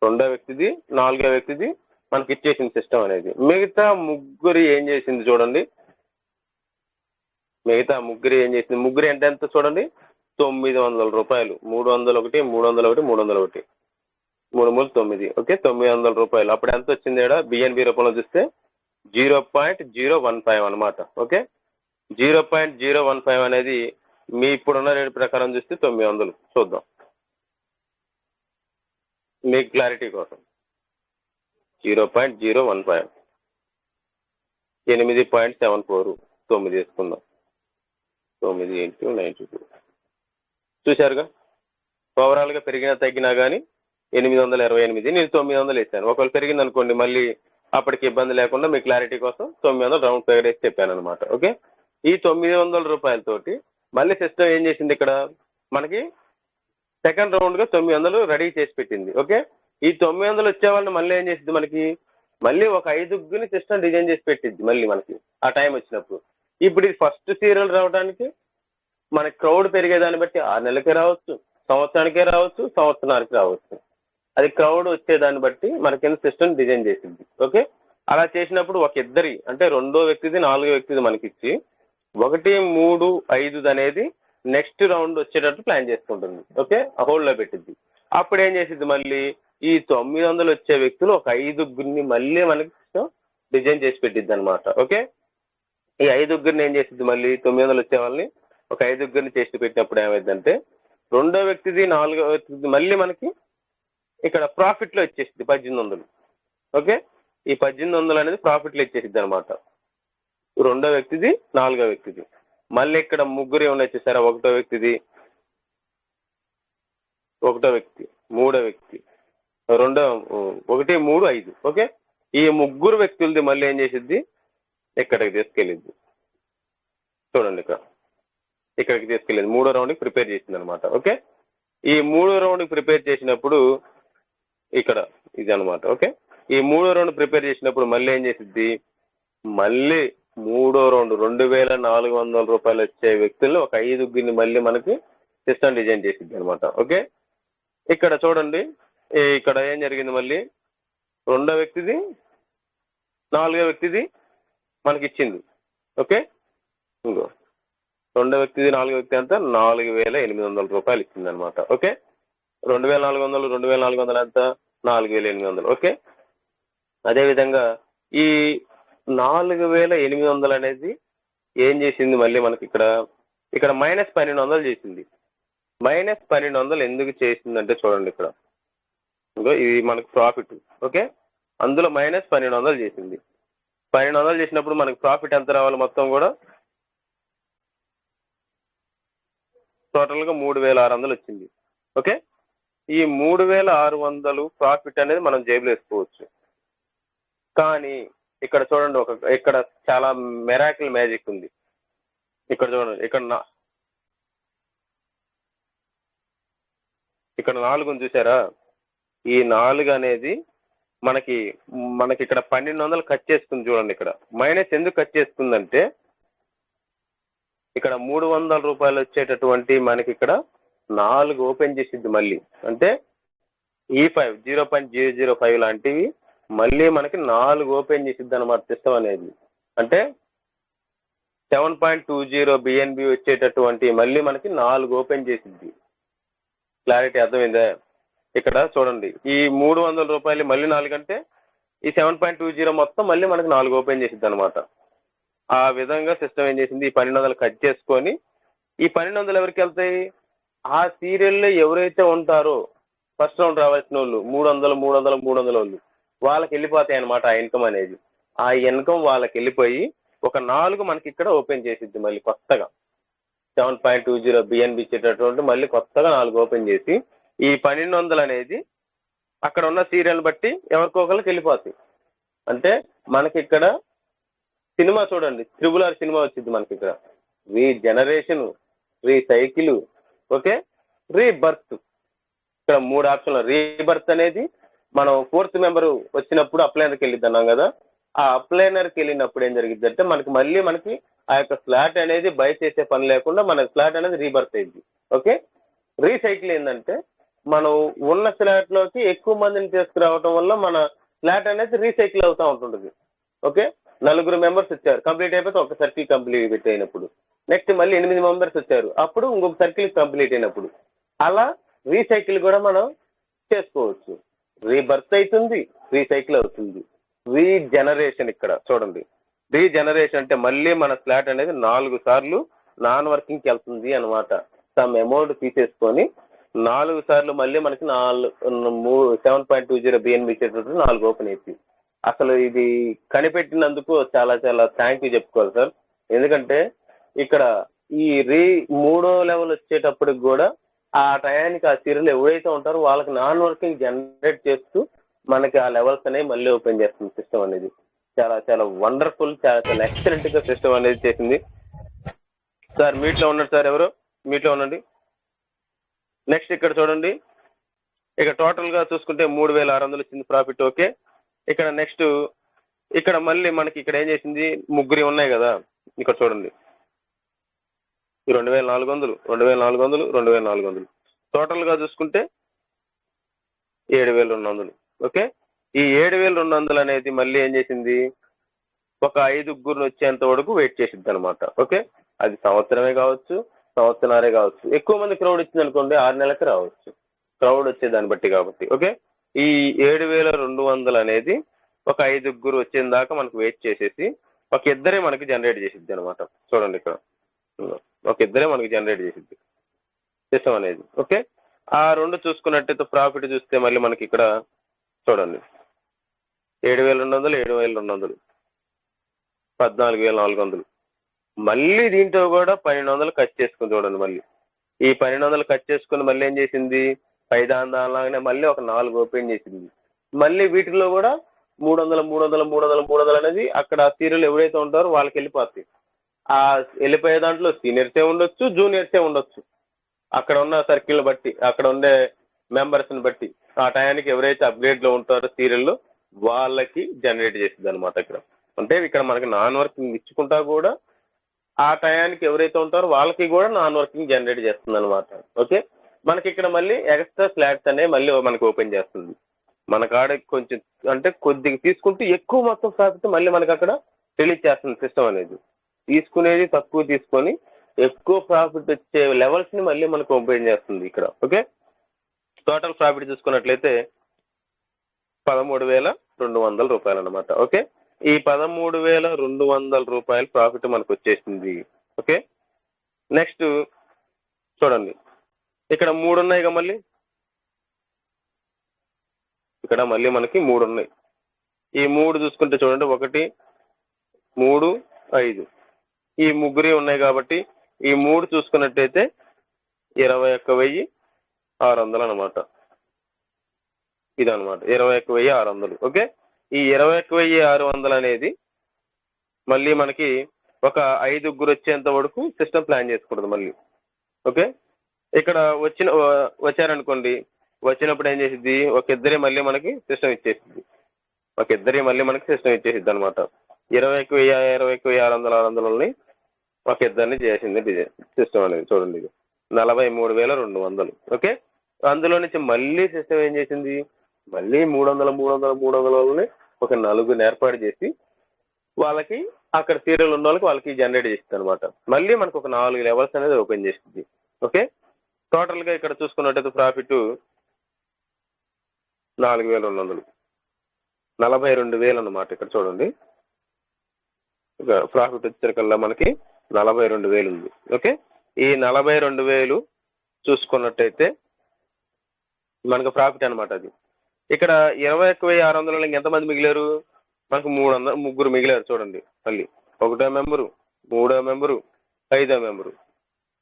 2వ వ్యక్తిది 4వ వ్యక్తిది మనకి ఇచ్చేసింది సిస్టమ్ అనేది. మిగతా ముగ్గురు ఏం చేసింది చూడండి, ముగ్గురు ఎంత చూడండి, 900 రూపాయలు. 301, 301, 301, 3 9. ఓకే, 900 రూపాయలు. అప్పుడు ఎంత వచ్చింది ఇక్కడ BNB రూపంలో చూస్తే 0.015 అనమాట. ఓకే, 0.015 అనేది మీ ఇప్పుడున్న రేటు ప్రకారం చూస్తే 900. చూద్దాం మీకు క్లారిటీ కోసం. 0.015 8.74 9 వేసుకుందాం. 9 × 92 చూశారుగా. ఓవరాల్గా పెరిగినా తగ్గినా కానీ 828, నేను 900 వేసాను. ఒకవేళ పెరిగింది అనుకోండి మళ్ళీ అప్పటికి ఇబ్బంది లేకుండా మీ క్లారిటీ కోసం 900 రౌండ్ ఫిగర్ వేసి చెప్పాను అనమాట. ఓకే, ఈ 900 రూపాయలతోటి మళ్ళీ సిస్టమ్ ఏం చేసింది, ఇక్కడ మనకి సెకండ్ రౌండ్గా 900 రెడీ చేసి పెట్టింది. ఓకే, ఈ 900 వచ్చే వాళ్ళని మళ్ళీ ఏం చేసింది, మనకి మళ్ళీ ఒక 5 సిస్టమ్ డిజైన్ చేసి పెట్టింది మళ్ళీ మనకి ఆ టైం వచ్చినప్పుడు. ఇప్పుడు ఇది ఫస్ట్ సీరియల్ రావడానికి మన క్రౌడ్ పెరిగేదాన్ని బట్టి 6 నెలలకే రావచ్చు, సంవత్సరానికే రావచ్చు, సంవత్సరానికి రావచ్చు. అది క్రౌడ్ వచ్చేదాన్ని బట్టి మనకి సిస్టమ్ డిజైన్ చేసింది. ఓకే, అలా చేసినప్పుడు ఒక ఇద్దరి అంటే రెండో వ్యక్తిది 4వ వ్యక్తిది మనకిచ్చి 1, 3, 5 అనేది నెక్స్ట్ రౌండ్ వచ్చేటట్టు ప్లాన్ చేసుకుంటుంది. ఓకే, హోల్డ్లో పెట్టింది. అప్పుడు ఏం చేసిద్ది, మళ్ళీ ఈ 900 వచ్చే వ్యక్తులు ఒక 5 మళ్ళీ మనకి డిజైన్ చేసి పెట్టిద్ది అనమాట. ఓకే, ఈ 5 ఏం చేసిద్ది, మళ్ళీ 900 వచ్చే వాళ్ళని ఒక 5 చేసి పెట్టినప్పుడు ఏమైందంటే రెండో వ్యక్తిది 4వ వ్యక్తిది మళ్ళీ మనకి ఇక్కడ ప్రాఫిట్లో ఇచ్చేసింది 1800. ఓకే, ఈ 1800 అనేది ప్రాఫిట్లో ఇచ్చేసిద్ది అనమాట రెండో వ్యక్తిది 4వ వ్యక్తిది. మళ్ళీ ఇక్కడ ముగ్గురు ఏమన్నా వచ్చేసారా, ఒకటో వ్యక్తి, 3వ వ్యక్తి, 1, 3, 5. ఓకే, ఈ ముగ్గురు వ్యక్తులది మళ్ళీ ఏం చేసిద్ది, ఇక్కడికి తీసుకెళ్ళిద్ది. చూడండి ఇక్కడికి తీసుకెళ్ళింది 3వ రౌండ్కి ప్రిపేర్ చేసింది అనమాట. ఓకే, ఈ 3వ రౌండ్కి ప్రిపేర్ చేసినప్పుడు ఇక్కడ ఇది అనమాట. ఓకే, ఈ 3వ రౌండ్ ప్రిపేర్ చేసినప్పుడు మళ్ళీ ఏం చేసిద్ది, మళ్ళీ 3వ రౌండ్ 2400 రూపాయలు వచ్చే వ్యక్తుల్ని ఒక 5 మళ్ళీ మనకి సిస్టమ్ డిజైన్ చేసిద్ది అనమాట. ఓకే, ఇక్కడ చూడండి ఇక్కడ ఏం జరిగింది, మళ్ళీ రెండో వ్యక్తిది 4వ వ్యక్తిది మనకి ఇచ్చింది. ఓకే, ఇంకో రెండో వ్యక్తిది 4వ వ్యక్తి అంతా 4800 రూపాయలు ఇచ్చింది అనమాట. ఓకే, 2400 అంతా 4800. ఓకే, అదేవిధంగా ఈ 4800 అనేది ఏం చేసింది, మళ్ళీ మనకి ఇక్కడ -1200 చేసింది. -1200 ఎందుకు చేసిందంటే చూడండి ఇక్కడ ఇది మనకు ప్రాఫిట్. ఓకే, అందులో -1200 చేసింది. 1200 చేసినప్పుడు మనకి ప్రాఫిట్ ఎంత రావాలి, మొత్తం కూడా టోటల్గా 3600 వచ్చింది. ఓకే, ఈ 3600 ప్రాఫిట్ అనేది మనం జేబులో వేసుకోవచ్చు. కానీ ఇక్కడ చూడండి ఇక్కడ చాలా మెరాకిల్ మ్యాజిక్ ఉంది. ఇక్కడ చూడండి ఇక్కడ 4 చూసారా, ఈ 4 అనేది మనకి ఇక్కడ 1200 కట్ చేసుకుంది. చూడండి ఇక్కడ మైనస్ ఎందుకు కట్ చేసుకుందంటే ఇక్కడ 300 రూపాయలు వచ్చేటటువంటి మనకి ఇక్కడ 4 ఓపెన్ చేసిద్ది మళ్ళీ. అంటే E5 0.005 లాంటివి మళ్ళీ మనకి 4 ఓపెన్ చేసిద్ది అనమాట సిస్టమ్ అనేది. అంటే 7.20 BNB వచ్చేటటువంటి మళ్ళీ మనకి 4 ఓపెన్ చేసిద్ది. క్లారిటీ అర్థమైందా? ఇక్కడ చూడండి ఈ 300 రూపాయలు మళ్ళీ 4 అంటే ఈ 7.20 మొత్తం మళ్ళీ మనకి 4 ఓపెన్ చేసిద్ది అనమాట. ఆ విధంగా సిస్టమ్ ఏం చేసింది, ఈ 1200 కట్ చేసుకొని ఈ 1200 ఎవరికి వెళ్తాయి, ఆ సీరియల్లో ఎవరైతే ఉంటారో ఫస్ట్ రౌండ్ రావాల్సిన వాళ్ళు 300 వాళ్ళు వాళ్ళకి వెళ్ళిపోతాయి అనమాట ఆ ఇన్కమ్ అనేది. ఆ ఇన్కమ్ వాళ్ళకి వెళ్ళిపోయి ఒక 4 మనకి ఇక్కడ ఓపెన్ చేసిద్ది మళ్ళీ కొత్తగా 7.20 BNB ఇచ్చేటటువంటి మళ్ళీ కొత్తగా 4 ఓపెన్ చేసి ఈ 1200 అనేది అక్కడ ఉన్న సీరియల్ బట్టి ఎవరికొకరికి వెళ్ళిపోతాయి. అంటే మనకి ఇక్కడ సినిమా చూడండి, RRR సినిమా వచ్చింది మనకి ఇక్కడ రీజనరేషన్, రీసైకిల్, ఓకే, రీబర్త్. ఇక్కడ 3 ఆప్షన్లు. రీబర్త్ అనేది మనం 4th మెంబర్ వచ్చినప్పుడు అప్లైనర్కి వెళ్ళిద్ది అన్నాం కదా, ఆ అప్లైనర్కి వెళ్ళినప్పుడు ఏం జరిగింది అంటే మనకి ఆ యొక్క స్లాట్ అనేది బై చేసే పని లేకుండా మన స్లాట్ అనేది రీబర్త్ అయింది. ఓకే, రీసైకిల్ ఏంటంటే మనం ఉన్న స్లాట్లోకి ఎక్కువ మందిని తీసుకురావటం వల్ల మన స్లాట్ అనేది రీసైకిల్ అవుతూ ఉంటుంటుంది. ఓకే, 4 మెంబర్స్ వచ్చారు, కంప్లీట్ అయిపోతే ఒక సర్కిల్ కంప్లీట్ అయినప్పుడు నెక్స్ట్ మళ్ళీ 8 మెంబర్స్ వచ్చారు, అప్పుడు ఇంకొక సర్కిల్ కంప్లీట్ అయినప్పుడు అలా రీసైకిల్ కూడా మనం చేసుకోవచ్చు. రీబర్త్ అవుతుంది, రీసైకిల్ అవుతుంది. రీజనరేషన్ ఇక్కడ చూడండి, రీజనరేషన్ అంటే మళ్ళీ మన స్లాట్ అనేది 4 సార్లు నాన్ వర్కింగ్కి వెళ్తుంది అనమాట. సమ్ అమౌంట్ తీసేసుకొని 4 సార్లు మళ్ళీ మనకి 7.20 BNB ఇచ్చేటప్పుడు 4 ఓపెన్ అవుతుంది. అసలు ఇది కనిపెట్టినందుకు చాలా చాలా థ్యాంక్ యూ చెప్పుకోవాలి సార్. ఎందుకంటే ఇక్కడ ఈ మూడో లెవెల్ వచ్చేటప్పటికి కూడా ఆ టయానికి ఆ సీరియల్ ఎవరైతే ఉంటారో వాళ్ళకి నాన్ వర్కింగ్ జనరేట్ చేస్తూ మనకి ఆ లెవెల్స్ అనేవి మళ్ళీ ఓపెన్ చేస్తుంది సిస్టమ్ అనేది. చాలా చాలా వండర్ఫుల్, చాలా చాలా ఎక్సలెంట్ గా సిస్టమ్ అనేది చేసింది సార్. మీట్లో ఉన్నారు సార్, ఎవరు మీట్లో ఉండండి. నెక్స్ట్ ఇక్కడ చూడండి, ఇక టోటల్ గా చూసుకుంటే 3600 వచ్చింది ప్రాఫిట్. ఓకే, ఇక్కడ నెక్స్ట్ ఇక్కడ మళ్ళీ మనకి ఇక్కడ ఏం చేసింది, ముగ్గురు ఉన్నాయి కదా, ఇక్కడ చూడండి, ఈ 2400 2400 2400 టోటల్ గా చూసుకుంటే 7200. ఓకే, ఈ 7200 అనేది మళ్ళీ ఏం చేసింది, ఒక 5 వచ్చేంత వరకు వెయిట్ చేసిద్ది అనమాట. ఓకే, అది సంవత్సరమే కావచ్చు, సంవత్సరాలే కావచ్చు. ఎక్కువ మంది క్రౌడ్ ఇచ్చింది అనుకోండి 6 నెలలకి రావచ్చు, క్రౌడ్ వచ్చే దాన్ని బట్టి కాబట్టి. ఓకే, ఈ 7200 అనేది ఒక 5 వచ్చేంత దాకా మనకు వెయిట్ చేసేసి ఒక ఇద్దరే మనకి జనరేట్ చేసిద్ది అనమాట. చూడండి ఇక్కడ ఒక ఇద్దరే మనకి జనరేట్ చేసిద్ది సిస్టమ్ అనేది. ఓకే, ఆ రెండు చూసుకున్నట్టయితే ప్రాఫిట్ చూస్తే మళ్ళీ మనకి ఇక్కడ చూడండి 7200 7200 14400. మళ్ళీ దీంట్లో కూడా 1200 కట్ చేసుకుని చూడండి. మళ్ళీ ఈ 1200 కట్ చేసుకుని మళ్ళీ ఏం చేసింది, దానిలాగానే మళ్ళీ ఒక 4 ఓపెన్ చేసింది. మళ్ళీ వీటిలో కూడా 300 300 300 300 అనేది అక్కడ సీరియల్ ఎవరైతే ఉంటారో వాళ్ళకి వెళ్ళిపోతాయి. ఆ వెళ్ళిపోయే దాంట్లో సీనియర్సే ఉండొచ్చు, జూనియర్సే ఉండొచ్చు. అక్కడ ఉన్న సర్కిల్ని బట్టి, అక్కడ ఉండే మెంబర్స్ని బట్టి ఆ టయానికి ఎవరైతే అప్గ్రేడ్లో ఉంటారో సీరియల్లో వాళ్ళకి జనరేట్ చేసింది అనమాట. అంటే ఇక్కడ మనకి నాన్ వర్కింగ్ ఇచ్చుకుంటా కూడా ఆ టయానికి ఎవరైతే ఉంటారో వాళ్ళకి కూడా నాన్ వర్కింగ్ జనరేట్ చేస్తుంది అనమాట. ఓకే, మనకి ఇక్కడ మళ్ళీ ఎక్స్ట్రా స్లాట్స్ అనేవి మళ్ళీ మనకి ఓపెన్ చేస్తుంది. మన కాడ కొంచెం అంటే కొద్దిగా తీసుకుంటూ ఎక్కువ మొత్తం ప్రాఫిట్ మళ్ళీ మనకి అక్కడ రిలీజ్ చేస్తుంది సిస్టమ్ అనేది. తీసుకునేది తక్కువ తీసుకొని ఎక్కువ ప్రాఫిట్ వచ్చే లెవెల్స్ ని మళ్ళీ మనకు ఓపెన్ చేస్తుంది ఇక్కడ. ఓకే, టోటల్ ప్రాఫిట్ చూసుకున్నట్లయితే 13,200 రూపాయలు అనమాట. ఓకే, ఈ 13,200 రూపాయల ప్రాఫిట్ మనకు వచ్చేసింది. ఓకే, నెక్స్ట్ చూడండి, ఇక్కడ 3 ఉన్నాయి కదా, మళ్ళీ ఇక్కడ మళ్ళీ మనకి 3 ఉన్నాయి. ఈ 3 చూసుకుంటే చూడండి, 1 3 5 ఈ ముగ్గురే ఉన్నాయి కాబట్టి ఈ 3 చూసుకున్నట్టయితే 21,600 అనమాట. ఇదనమాట 21,600. ఓకే, ఈ 21,600 అనేది మళ్ళీ మనకి ఒక 5 వచ్చేంత వరకు సిస్టమ్ ప్లాన్ చేసుకుంటుంది మళ్ళీ. ఓకే, ఇక్కడ వచ్చారనుకోండి, వచ్చినప్పుడు ఏం చేసిద్ది, ఒక ఇద్దరే మళ్ళీ మనకి సిస్టమ్ ఇచ్చేసిద్ది, ఒక ఇద్దరే మళ్ళీ మనకి సిస్టమ్ ఇచ్చేసిద్ది అనమాట. 21,600 ఒక ఇద్దరిని చేసింది డిజైన్ సిస్టమ్ అనేది. చూడండి, ఇది 43,200. ఓకే, అందులో నుంచి మళ్ళీ సిస్టమ్ ఏం చేసింది, మళ్ళీ 300 ఒక 4 ఏర్పాటు చేసి వాళ్ళకి అక్కడ సీరియల్ ఉన్న వాళ్ళకి జనరేట్ చేస్తుంది అనమాట. మళ్ళీ మనకు ఒక 4 లెవెల్స్ అనేది ఓపెన్ చేస్తుంది. ఓకే, టోటల్ గా ఇక్కడ చూసుకున్నట్టయితే ప్రాఫిట్ 4,200 42,000 అనమాట. ఇక్కడ చూడండి, ఇక ప్రాఫిట్ వచ్చేసరికల్లా మనకి 42,000 ఉంది. ఓకే, ఈ 42,000 చూసుకున్నట్టయితే మనకు ప్రాఫిట్ అనమాట. అది ఇక్కడ 21,600 ఎంతమంది మిగిలారు, మనకు 300 మిగిలారు. చూడండి, మళ్ళీ 1వ మెంబరు, 3వ మెంబరు, 5వ మెంబరు,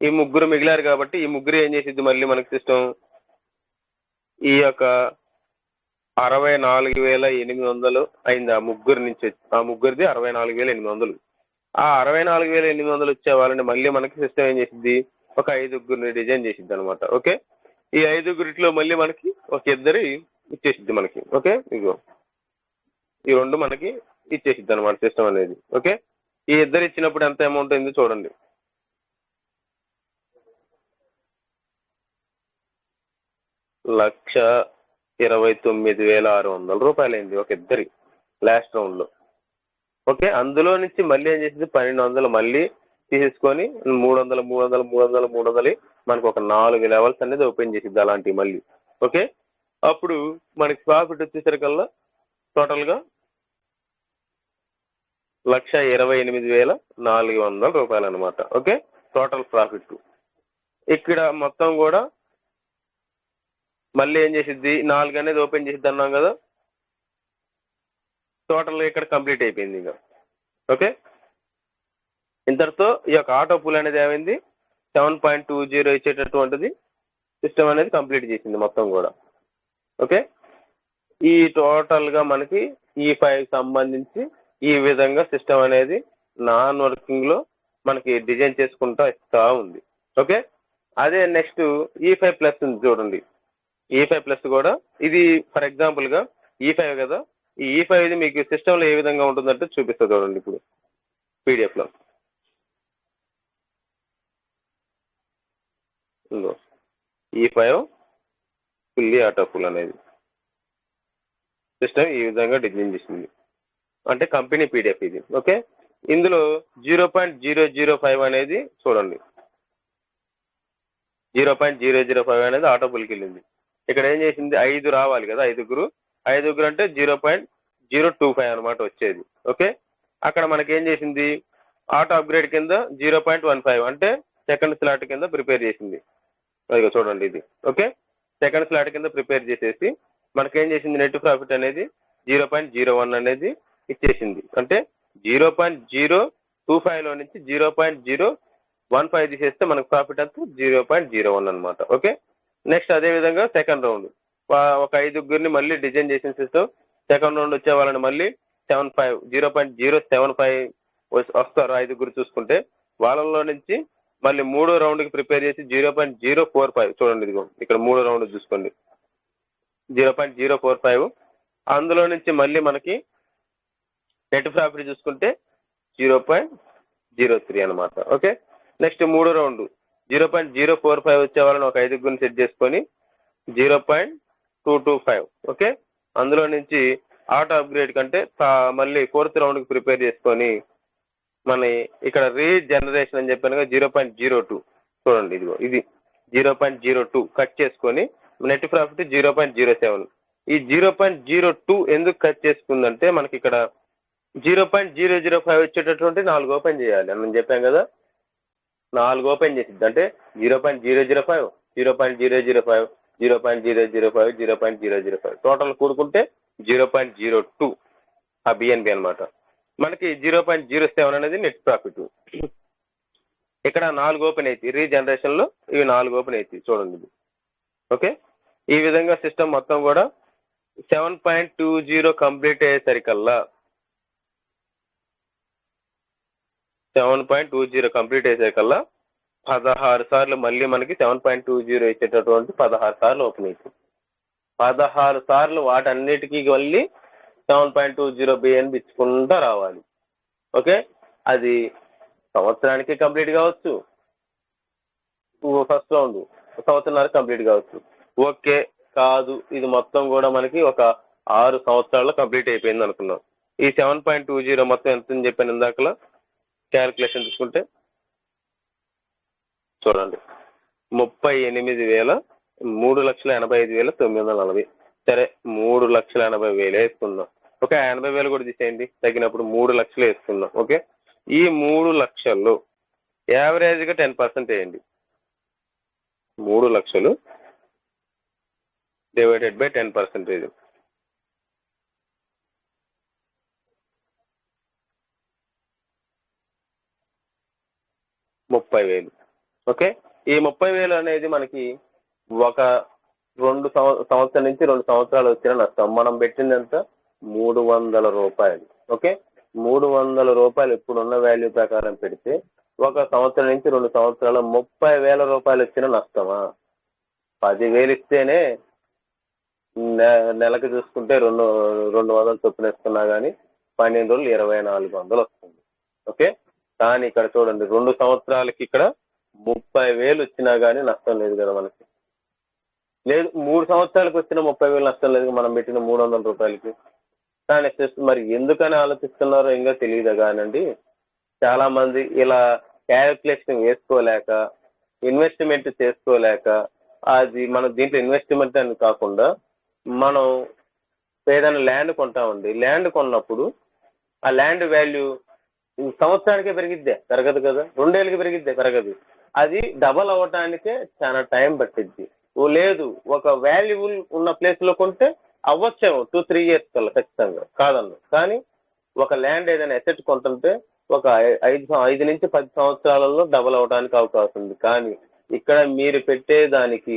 ఈ 3 మిగిలారు కాబట్టి ఈ 3 ఏం చేసిద్ది మళ్ళీ మనకి సిస్టమ్ ఈ యొక్క 64,800 అయింది. ఆ ముగ్గురు నుంచి, ఆ ముగ్గురిది 64,800. ఆ 64,800 వచ్చే వాళ్ళని మళ్ళీ మనకి సిస్టమ్ ఏం చేసిద్ది, ఒక 5 డిజైన్ చేసిద్ది అనమాట. ఓకే, ఈ 5 మళ్ళీ మనకి ఒక ఇద్దరు ఇచ్చేసిద్ది మనకి. ఓకే, ఇగో ఈ 2 మనకి ఇచ్చేసిద్ది అనమాట సిస్టమ్ అనేది. ఓకే, ఈ ఇద్దరు ఇచ్చినప్పుడు ఎంత అమౌంట్ అయింది చూడండి, 1,29,600 రూపాయలు అయింది ఒక ఇద్దరి లాస్ట్ రౌండ్ లో. ఓకే, అందులో నుంచి మళ్ళీ ఏం చేసింది, 1,200 మళ్ళీ తీసేసుకొని 300 300 300 300 మనకు ఒక 4 లెవెల్స్ అనేది ఓపెన్ చేసిద్ది అలాంటివి మళ్ళీ. ఓకే, అప్పుడు మనకి ప్రాఫిట్ వచ్చేసరికల్లా టోటల్గా 1,28,400 రూపాయలు అనమాట. Okay, total profit. ఇక్కడ మొత్తం కూడా మళ్ళీ ఏం చేసిద్ది, 4 అనేది ఓపెన్ చేసిద్ది అన్నాం కదా, టోటల్గా ఇక్కడ కంప్లీట్ అయిపోయింది ఇక. ఓకే, ఇంతటితో ఈ యొక్క ఆటో పూల్ అనేది ఏమైంది 7.20 ఇచ్చేటటువంటిది సిస్టమ్ అనేది కంప్లీట్ చేసింది మొత్తం కూడా. ఓకే, ఈ టోటల్గా మనకి E5 సంబంధించి ఈ విధంగా సిస్టమ్ అనేది నాన్ వర్కింగ్లో మనకి డిజైన్ చేసుకుంటా ఇస్తా ఉంది. ఓకే, అదే నెక్స్ట్ E5+ ఉంది చూడండి. E5+ కూడా ఇది ఫర్ ఎగ్జాంపుల్గా E5 కదా, ఈ E5 ఇది మీకు సిస్టంలో ఏ విధంగా ఉంటుందంటే చూపిస్తా చూడండి. ఇప్పుడు పీడిఎఫ్లో E5 ఫుల్లీ ఆటో పూల్ అనేది సిస్టమ్ ఈ విధంగా డిజైన్ చేసింది, అంటే కంపెనీ పీడిఎఫ్ ఇది. ఓకే, ఇందులో 0.005 అనేది చూడండి, 0.005 అనేది ఆటో పూల్కి వెళ్ళింది. ఇక్కడ ఏం చేసింది 5 రావాలి కదా, ఐదుగురు అంటే 0.025 అనమాట వచ్చేది. ఓకే, అక్కడ మనకి ఏం చేసింది ఆటో అప్గ్రేడ్ కింద 0.15 అంటే సెకండ్ స్లాట్ కింద ప్రిపేర్ చేసింది. ఇక చూడండి ఇది. ఓకే, సెకండ్ స్లాట్ కింద ప్రిపేర్ చేసేసి మనకేం చేసింది నెట్ ప్రాఫిట్ అనేది 0.01 అనేది ఇచ్చేసింది. అంటే 0.025లో నుంచి 0.015 తీసేస్తే మనకు ప్రాఫిట్ అంతా 0.01 అనమాట. ఓకే, నెక్స్ట్ అదే విధంగా సెకండ్ రౌండ్ ఒక 5గురిని మళ్ళీ డిజైన్ చేసిన సిస్టమ్. సెకండ్ రౌండ్ వచ్చే వాళ్ళని మళ్ళీ 0.075 వస్తారు 5గురు చూసుకుంటే. వాళ్ళలో నుంచి మళ్ళీ మూడో రౌండ్కి ప్రిపేర్ చేసి 0.045 చూడండి, ఇదిగో ఇక్కడ మూడో రౌండ్ చూసుకోండి 0.045. అందులో నుంచి మళ్ళీ మనకి నెట్ ప్రాఫిట్ చూసుకుంటే 0.03 అనమాట. ఓకే, నెక్స్ట్ మూడో రౌండ్ 0.045 వచ్చే వాళ్ళని ఒక 5గురిని సెట్ చేసుకొని 0.225. ఓకే, అందులో నుంచి ఆటో అప్గ్రేడ్ కంటే మళ్ళీ ఫోర్త్ రౌండ్కి ప్రిపేర్ చేసుకొని మన ఇక్కడ రీజనరేషన్ అని చెప్పాను 0.02 చూడండి, ఇదిగో ఇది 0.02 కట్ చేసుకొని నెట్ ప్రాఫిట్ 0.07. ఈ 0.02 ఎందుకు కట్ చేసుకుందంటే మనకి ఇక్కడ 0.005 వచ్చేటటువంటి 4 ఓపెన్ చేయాలి అని చెప్పాం కదా, 4 ఓపెన్ చేసిద్ది. అంటే 0.005, 0.005, 0.005, 0.005 టోటల్ కూడుకుంటే 0.02 ఆ బిఎన్బి అనమాట. మనకి 0.07 అనేది నెట్ ప్రాఫిట్. ఇక్కడ 4 ఓపెన్ అవుతాయి రీజనరేషన్లో, ఇవి 4 ఓపెన్ అవుతాయి చూడండి. ఓకే, ఈ విధంగా సిస్టమ్ మొత్తం కూడా 7.20 కంప్లీట్ అయ్యేసరికల్లా 16 సార్లు మళ్ళీ మనకి 7.20 ఇచ్చేటటువంటి 16 సార్లు ఓపెన్ అవుతాయి. 16 సార్లు వాటన్నిటికీ మళ్ళీ 7.20 బిఎన్బి ఇచ్చుకుంటూ రావాలి. ఓకే, అది సంవత్సరానికి కంప్లీట్ కావచ్చు, ఫస్ట్ రౌండ్ సంవత్సరానికి కంప్లీట్ కావచ్చు. ఓకే కాదు, ఇది మొత్తం కూడా మనకి ఒక 6 సంవత్సరాల్లో కంప్లీట్ అయిపోయింది అనుకున్నాం. ఈ 7.20 మొత్తం ఎంత అని చెప్పాను ఇందాకలా క్యాలిక్యులేషన్ తీసుకుంటే చూడండి 3,85,940. సరే 3,80,000 వేసుకుందాం. ఓకే, 80,000 కూడా తీసేయండి, తగ్గినప్పుడు 3 లక్షలు వేసుకుందాం. ఓకే, ఈ 3 లక్షల్లో యావరేజ్గా 10% వేయండి. 3 లక్షలు డివైడెడ్ బై 10%. 30,000. ఓకే, ఈ 30,000 అనేది మనకి ఒక 2 సంవత్సరం నుంచి 2 సంవత్సరాలు వచ్చిన నష్టం. మనం పెట్టిందంత 300 రూపాయలు. ఓకే, 300 రూపాయలు ఇప్పుడున్న వాల్యూ ప్రకారం పెడితే ఒక సంవత్సరం నుంచి 2 సంవత్సరాలు 30,000 రూపాయలు వచ్చిన నష్టమా? 10,000 ఇస్తేనే నెలకు చూసుకుంటే 200 చొప్పున ఇస్తున్నా కానీ 12 రోజులు 2,400 వస్తుంది. ఓకే, కానీ ఇక్కడ చూడండి 2 సంవత్సరాలకి ఇక్కడ 30,000 వచ్చినా కానీ నష్టం లేదు కదా మనకి. లేదు 3 సంవత్సరాలకు వచ్చిన 30,000 నష్టం లేదు మనం పెట్టిన 300 రూపాయలకి. కానీ మరి ఎందుకని ఆలోచిస్తున్నారో ఇంకా తెలియదు కానండి. చాలా మంది ఇలా క్యాలిక్యులేషన్ వేసుకోలేక, ఇన్వెస్ట్మెంట్ చేసుకోలేక, అది మనం దీంట్లో ఇన్వెస్ట్మెంట్ అని కాకుండా మనం ఏదైనా ల్యాండ్ కొంటామండి. ల్యాండ్ కొన్నప్పుడు ఆ ల్యాండ్ వాల్యూ సంవత్సరానికే పెరిగిద్దే, పెరగదు కదా. 2 ఏళ్ళకి పెరిగిద్దే, పెరగదు. అది డబల్ అవ్వటానికే చాలా టైం పట్టిద్ది. లేదు ఒక వాల్యుబుల్ ఉన్న ప్లేస్లో కొంటే అవ్వచ్చేమో 2-3 ఇయర్స్ కల్లా ఖచ్చితంగా కాదన్ను. కానీ ఒక ల్యాండ్ ఏదైనా అసెట్ కొంటుంటే ఒక 5 నుంచి 10 సంవత్సరాలలో డబుల్ అవడానికి అవకాశం ఉంది. కానీ ఇక్కడ మీరు పెట్టేదానికి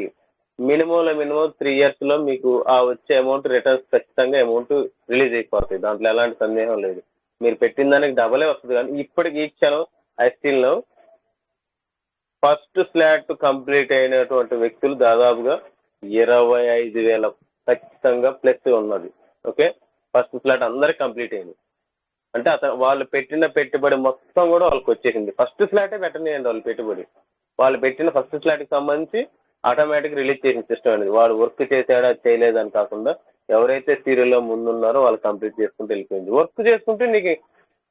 మినిమంలో మినిమం 3 ఇయర్స్ లో మీకు ఆ వచ్చే అమౌంట్ రిటర్న్స్ ఖచ్చితంగా అమౌంట్ రిలీజ్ అయిపోతాయి. దాంట్లో ఎలాంటి సందేహం లేదు. మీరు పెట్టిన దానికి డబలే వస్తుంది. కానీ ఇప్పటికి ఈ క్షణం I still know first flat complete అయినటువంటి వ్యక్తులు దాదాపుగా 25,000 ఖచ్చితంగా ప్లస్ ఉన్నది. ఓకే, ఫస్ట్ ఫ్లాట్ అందరికి కంప్లీట్ అయింది. అంటే వాళ్ళు పెట్టిన పెట్టుబడి మొత్తం కూడా వాళ్ళకి వచ్చేసింది. ఫస్ట్ ఫ్లాటే పెట్టనియండి వాళ్ళు పెట్టుబడి. వాళ్ళు పెట్టిన ఫస్ట్ ఫ్లాట్కి సంబంధించి ఆటోమేటిక్ రిలీజ్ చేసిన సిస్టమ్ అనేది. వాడు వర్క్ చేసాడా చేయలేదని కాకుండా ఎవరైతే సీరియల్లో ముందున్నారో వాళ్ళు కంప్లీట్ చేసుకుంటూ వెళ్ళిపోయింది. వర్క్ చేసుకుంటే నీకు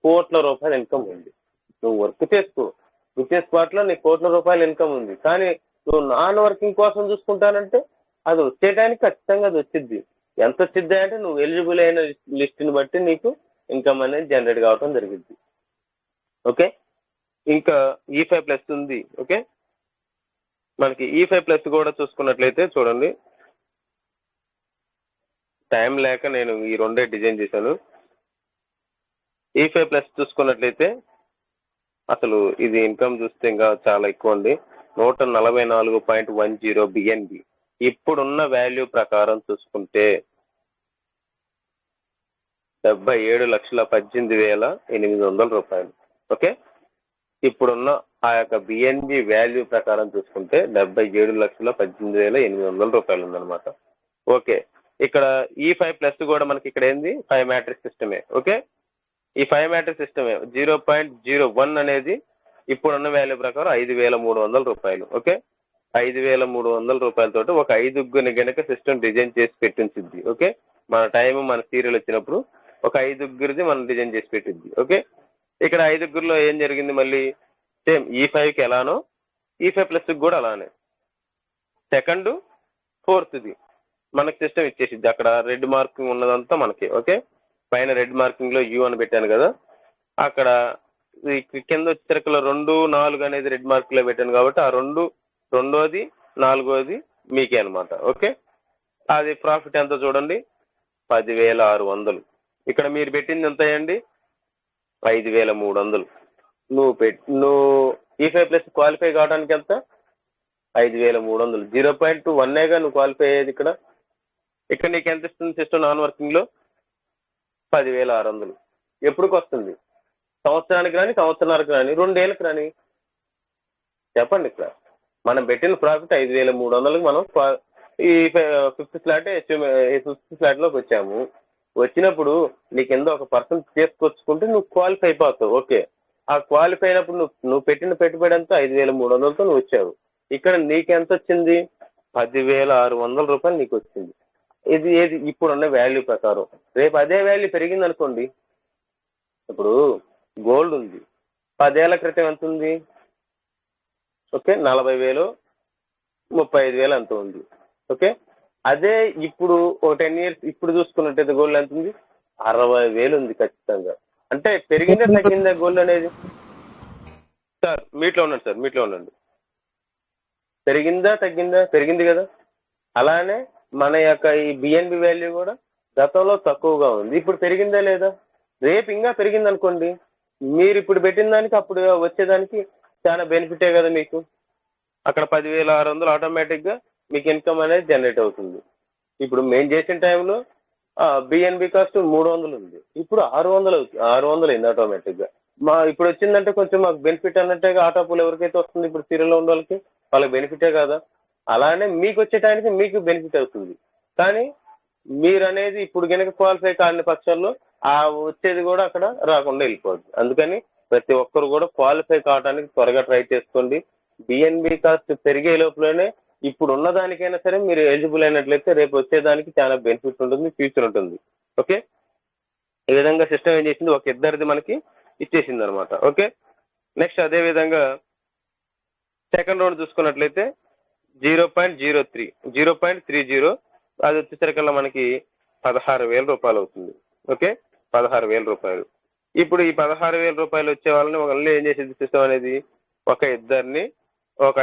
కోట్ల రూపాయలు ఇన్కమ్ ఉంది. నువ్వు వర్క్ చేసుకో, విత్ స్పాట్లో నీకు కోట్ల రూపాయలు ఇన్కమ్ ఉంది. కానీ నువ్వు నాన్ వర్కింగ్ కోసం చూసుకుంటానంటే అది వచ్చేటానికి ఖచ్చితంగా అది వచ్చిద్ది. ఎంత వచ్చిద్ది అంటే నువ్వు ఎలిజిబుల్ అయిన లిస్ట్ని బట్టి నీకు ఇన్కమ్ అనేది జనరేట్ కావడం జరిగింది. ఓకే, ఇంకా E5+ ఉంది. ఓకే, మనకి E5+ కూడా చూసుకున్నట్లయితే చూడండి, టైం లేక నేను ఈ రెండే డిజైన్ చేశాను. E5+ చూసుకున్నట్లయితే అసలు ఇది ఇన్కమ్ చూస్తే ఇంకా చాలా ఎక్కువ ఉంది. 144.10 BNB. ఇప్పుడున్న వాల్యూ ప్రకారం చూసుకుంటే 77,18,800 రూపాయలు. ఓకే, ఇప్పుడున్న ఆ యొక్క BNB వాల్యూ ప్రకారం చూసుకుంటే 77,18,800 రూపాయలు ఉందన్నమాట. ఓకే, ఇక్కడ E5+ కూడా మనకి ఇక్కడ ఏంది 5 మ్యాట్రిక్స్ సిస్టమే. ఓకే, ఈ 5 మ్యాట్రిక్స్ సిస్టమే 0.01 అనేది ఇప్పుడున్న వాల్యూ ప్రకారం 5,300 రూపాయలు. ఓకే, 5,300 రూపాయలతోటి ఒక 5గురిని గనక సిస్టమ్ డిజైన్ చేసి పెట్టించింది. ఓకే, మన టైం మన సీరియల్ వచ్చినప్పుడు ఒక 5గురిది మనం డిజైన్ చేసి పెట్టింది. ఓకే, ఇక్కడ 5గురిలో ఏం జరిగింది, మళ్ళీ సేమ్ E5కి ఎలానో E5+కి కూడా అలానే సెకండ్ ఫోర్త్ది మనకి సిస్టమ్ ఇచ్చేసిద్ది. అక్కడ రెడ్ మార్కింగ్ ఉన్నదంతా మనకి. ఓకే, పైన రెడ్ మార్కింగ్ లో U అని పెట్టాను కదా, అక్కడ కింద వచ్చేసరికి 2, 4 అనేది రెడ్ మార్క్ లో పెట్టాను కాబట్టి ఆ రెండోది 4వది మీకే అనమాట. ఓకే, అది ప్రాఫిట్ ఎంత చూడండి, 10,600. ఇక్కడ మీరు పెట్టింది ఎంత అయ్యండి, 5,300. నువ్వు E5+ క్వాలిఫై కావడానికి ఎంత, 5,300. 0.21గా నువ్వు క్వాలిఫై అయ్యేది. ఇక్కడ నీకు ఎంత ఇస్తుంది సిస్టమ్ నాన్ వర్కింగ్ లో, 10,600. ఎప్పుడుకి వస్తుంది, సంవత్సరానికి రాని, సంవత్సరానికి రాని, 2 ఏళ్ళకి రాని, చెప్పండి. ఇక్కడ మనం పెట్టిన ప్రాఫిట్ 5,300కి మనం ఈ ఫిఫ్త్ ఫ్లాట్లోకి వచ్చాము. వచ్చినప్పుడు నీ కింద ఒక పర్సన్ చేసుకొచ్చుకుంటే నువ్వు క్వాలిఫై అయిపోతావు. ఓకే, ఆ క్వాలిఫై అయినప్పుడు నువ్వు పెట్టిన పెట్టుబడి అంతా 5,300తో నువ్వు వచ్చావు. ఇక్కడ నీకెంత వచ్చింది, 10,600 రూపాయలు నీకు వచ్చింది. ఏది ఇప్పుడున్న వాల్యూ ప్రకారం. రేపు అదే వాల్యూ పెరిగింది అనుకోండి, ఇప్పుడు గోల్డ్ ఉంది, 10 ఏళ్ల క్రితం ఎంత ఉంది, ఓకే 40,000, 35,000 అంత ఉంది. ఓకే, అదే ఇప్పుడు ఒక 10 ఇయర్స్ ఇప్పుడు చూసుకున్నట్టయితే గోల్డ్ ఎంత ఉంది, 60,000 ఉంది ఖచ్చితంగా. అంటే పెరిగిందా తగ్గిందా గోల్డ్ అనేది? సార్ మీట్లో ఉండండి, సార్ మీట్లో ఉండండి. పెరిగిందా తగ్గిందా? పెరిగింది కదా. అలానే మన యొక్క ఈ BNB వాల్యూ కూడా గతంలో తక్కువగా ఉంది, ఇప్పుడు పెరిగిందా లేదా? రేపు ఇంకా పెరిగింది అనుకోండి, మీరు ఇప్పుడు పెట్టిన దానికి అప్పుడు వచ్చేదానికి చాలా బెనిఫిటే కదా మీకు. అక్కడ 10,600 ఆటోమేటిక్గా మీకు ఇన్కమ్ అనేది జనరేట్ అవుతుంది. ఇప్పుడు మేము చేసిన టైంలో BNB కాస్ట్ 300 ఉంది, ఇప్పుడు 600 అయింది ఆటోమేటిక్గా. ఇప్పుడు వచ్చిందంటే కొంచెం మాకు బెనిఫిట్ అన్నట్టుగా ఆటోపూల్ ఎవరికైతే వస్తుంది ఇప్పుడు సీరియల్లో ఉన్న వాళ్ళకి బెనిఫిటే కదా. అలానే మీకు వచ్చేటానికి మీకు బెనిఫిట్ అవుతుంది. కానీ మీరు అనేది ఇప్పుడు కనుక క్వాలిఫై కాని పక్షంలో ఆ వచ్చేది కూడా అక్కడ రాకుండా వెళ్ళిపోద్ది. అందుకని ప్రతి ఒక్కరు కూడా క్వాలిఫై కావడానికి త్వరగా ట్రై చేసుకోండి. BNB కాస్ట్ పెరిగే లోపలనే ఇప్పుడు ఉన్న దానికైనా సరే మీరు ఎలిజిబుల్ అయినట్లయితే రేపు వచ్చేదానికి చాలా బెనిఫిట్ ఉంటుంది, ఫ్యూచర్ ఉంటుంది. ఓకే, ఈ విధంగా సిస్టమ్ ఏం చేసింది, ఒక ఇద్దరిది మనకి ఇచ్చేసింది అనమాట. ఓకే, నెక్స్ట్ అదే విధంగా సెకండ్ రౌండ్ చూసుకున్నట్లయితే 0.30 అది వచ్చేసరికల్లా మనకి 16,000 రూపాయలు అవుతుంది. ఓకే, 16,000 రూపాయలు. ఇప్పుడు ఈ 16,000 రూపాయలు వచ్చే వాళ్ళని ఒకళ్ళు ఏం చేసేది సిస్టమ్ అనేది, ఒక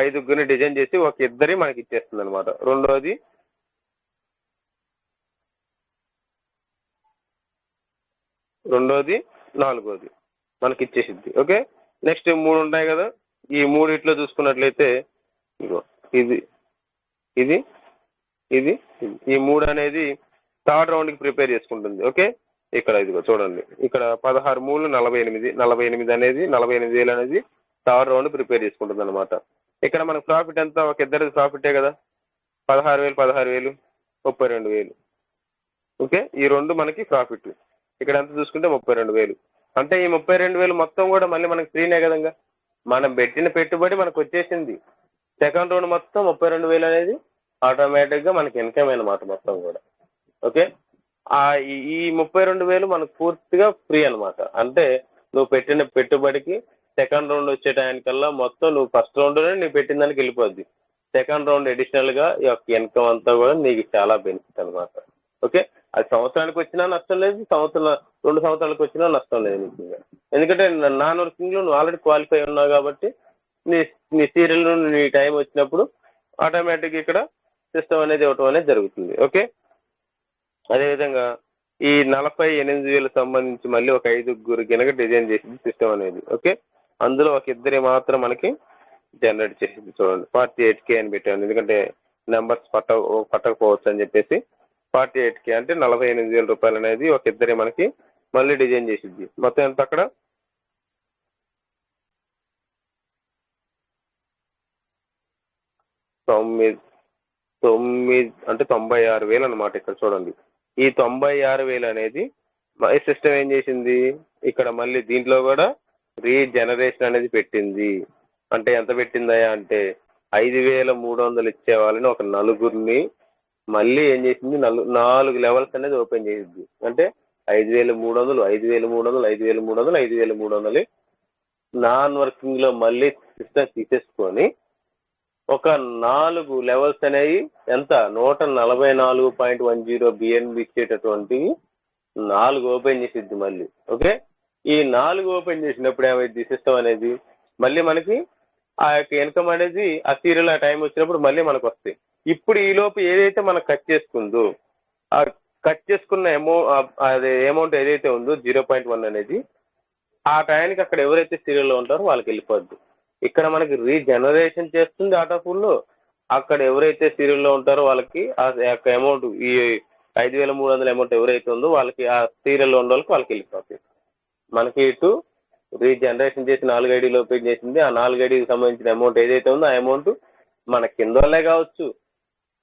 5గురిని డిజైన్ చేసి ఒక ఇద్దరి మనకి ఇచ్చేస్తుంది అనమాట. రెండోది రెండోది, నాలుగోది మనకి ఇచ్చేసిద్ది. ఓకే, నెక్స్ట్ 3 ఉంటాయి కదా, ఈ మూడిట్లో చూసుకున్నట్లయితే ఇగో ఇది ఇది ఇది ఇది ఈ 3 అనేది థర్డ్ రౌండ్కి ప్రిపేర్ చేసుకుంటుంది. ఓకే, ఇక్కడ ఇదిగో చూడండి, ఇక్కడ 16 3 48, 48 అనేది 48,000 అనేది థర్డ్ రౌండ్ ప్రిపేర్ చేసుకుంటుంది అనమాట. ఇక్కడ మనకు ప్రాఫిట్ ఎంత, ఒక ఇద్దరిది ప్రాఫిటే కదా, 16,000 16,000 32,000. ఓకే, ఈ రెండు మనకి ప్రాఫిట్. ఇక్కడ ఎంత చూసుకుంటే 32,000. అంటే ఈ 32,000 మొత్తం కూడా మళ్ళీ మనకి ఫ్రీనే కదంగా, మనం పెట్టిన పెట్టుబడి మనకు వచ్చేసింది. సెకండ్ రౌండ్ మొత్తం 32,000 అనేది ఆటోమేటిక్గా మనకి ఇన్కమ్ అన్నమాట మొత్తం కూడా. ఓకే, ఈ 32,000 మనకు పూర్తిగా ఫ్రీ అనమాట. అంటే నువ్వు పెట్టిన పెట్టుబడికి సెకండ్ రౌండ్ వచ్చే టైంకల్లా మొత్తం నువ్వు ఫస్ట్ రౌండ్లోనే నువ్వు పెట్టిన దానికి వెళ్ళిపోద్ది. సెకండ్ రౌండ్ అడిషనల్గా ఈ యొక్క ఇన్కమ్ అంతా కూడా నీకు చాలా బెనిఫిట్ అనమాట. ఓకే, అది సంవత్సరానికి వచ్చినా నష్టం లేదు, 2 సంవత్సరాలకు వచ్చినా నష్టం లేదు నీకు. ఎందుకంటే నాన్ వర్కింగ్లో నువ్వు ఆల్రెడీ క్వాలిఫై ఉన్నావు కాబట్టి నీ సీరియల్ నీ టైం వచ్చినప్పుడు ఆటోమేటిక్గా ఇక్కడ సిస్టమ్ అనేది ఇవ్వటం అనేది జరుగుతుంది. ఓకే, అదేవిధంగా ఈ 48,000 సంబంధించి మళ్ళీ ఒక 5 గినక డిజైన్ చేసింది సిస్టమ్ అనేది. ఓకే, అందులో ఒక ఇద్దరి మాత్రం మనకి జనరేట్ చేసింది. చూడండి, 48K అని పెట్టాను, ఎందుకంటే నెంబర్స్ పట్టకపోవచ్చు అని చెప్పేసి 48K అంటే 48,000 రూపాయలు అనేది ఒక ఇద్దరి మనకి మళ్ళీ డిజైన్ చేసిద్ది. మొత్తం ఎంత అక్కడ 9 అంటే 96,000 అనమాట. ఇక్కడ చూడండి, ఈ 96,000 అనేది ఈ సిస్టమ్ ఏం చేసింది, ఇక్కడ మళ్ళీ దీంట్లో కూడా రీజనరేషన్ అనేది పెట్టింది. అంటే ఎంత పెట్టిందయా అంటే 5,300 ఇచ్చే వాళ్ళని ఒక నలుగురిని మళ్ళీ ఏం చేసింది, 4 లెవెల్స్ అనేది ఓపెన్ చేసింది. అంటే 5,300 5,300 5,300 5,300 నాన్ వర్కింగ్లో మళ్ళీ సిస్టమ్ తీసేసుకొని ఒక 4 లెవెల్స్ అనేవి ఎంత 144.10 BNB ఇచ్చేటటువంటి 4 ఓపెన్ చేసిద్ది మళ్ళీ. ఓకే, ఈ 4 ఓపెన్ చేసినప్పుడు ఏమైంది, సిస్టమ్ అనేది మళ్ళీ మనకి ఆ యొక్క ఇన్కమ్ అనేది ఆ సీరియల్ ఆ టైం వచ్చినప్పుడు మళ్ళీ మనకు వస్తాయి. ఇప్పుడు ఈ లోపు ఏదైతే మనం కట్ చేసుకుందో ఆ కట్ చేసుకున్న అమౌంట్ ఏదైతే ఉందో 0.1 అనేది ఆ టైంకి అక్కడ ఎవరైతే సీరియల్లో ఉంటారో వాళ్ళకి వెళ్ళిపోద్ది. ఇక్కడ మనకి రీజనరేషన్ చేస్తుంది ఆటో ఫుల్లో, అక్కడ ఎవరైతే సీరియల్లో ఉంటారో వాళ్ళకి ఆ యొక్క అమౌంట్ ఈ 5,300 అమౌంట్ ఎవరైతే ఉందో వాళ్ళకి ఆ సీరియల్లో ఉన్న వాళ్ళకి వెళ్ళిపోతుంది. మనకి ఇటు రీజనరేషన్ చేసి 4 ఐడీలు ఓపెన్ చేసింది, ఆ 4 ఐడీకి సంబంధించిన అమౌంట్ ఏదైతే ఉందో ఆ అమౌంట్ మన కింద వాళ్ళే కావచ్చు,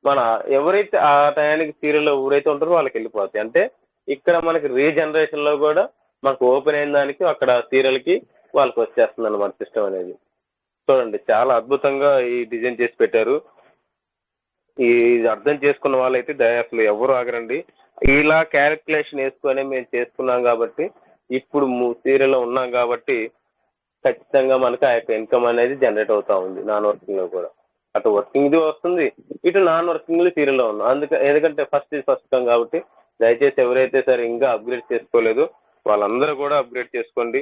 మన ఎవరైతే ఆ టయానికి సీరియల్లో ఎవరైతే ఉంటారో వాళ్ళకి వెళ్ళిపోతాయి. అంటే ఇక్కడ మనకి రీజనరేషన్లో కూడా మనకు ఓపెన్ అయిన దానికి అక్కడ సీరియల్కి వాళ్ళకి వచ్చేస్తుంది అన్నమాట సిస్టమ్ అనేది. చూడండి, చాలా అద్భుతంగా ఈ డిజైన్ చేసి పెట్టారు. ఇది అర్థం చేసుకున్న వాళ్ళైతే అసలు ఎవరు ఆగరండి. ఇలా క్యాలిక్యులేషన్ వేసుకొని మేము చేసుకున్నాం కాబట్టి ఇప్పుడు సీరియల్లో ఉన్నాం కాబట్టి ఖచ్చితంగా మనకు ఆ యొక్క ఇన్కమ్ అనేది జనరేట్ అవుతా ఉంది. నాన్ వర్కింగ్లో కూడా అటు వర్కింగ్ది వస్తుంది, ఇటు నాన్ వర్కింగ్లో సీరియల్లో ఉన్నాం. ఎందుకంటే ఫస్ట్ కాబట్టి దయచేసి ఎవరైతే సరే ఇంకా అప్గ్రేడ్ చేసుకోలేదు వాళ్ళందరూ కూడా అప్గ్రేడ్ చేసుకోండి.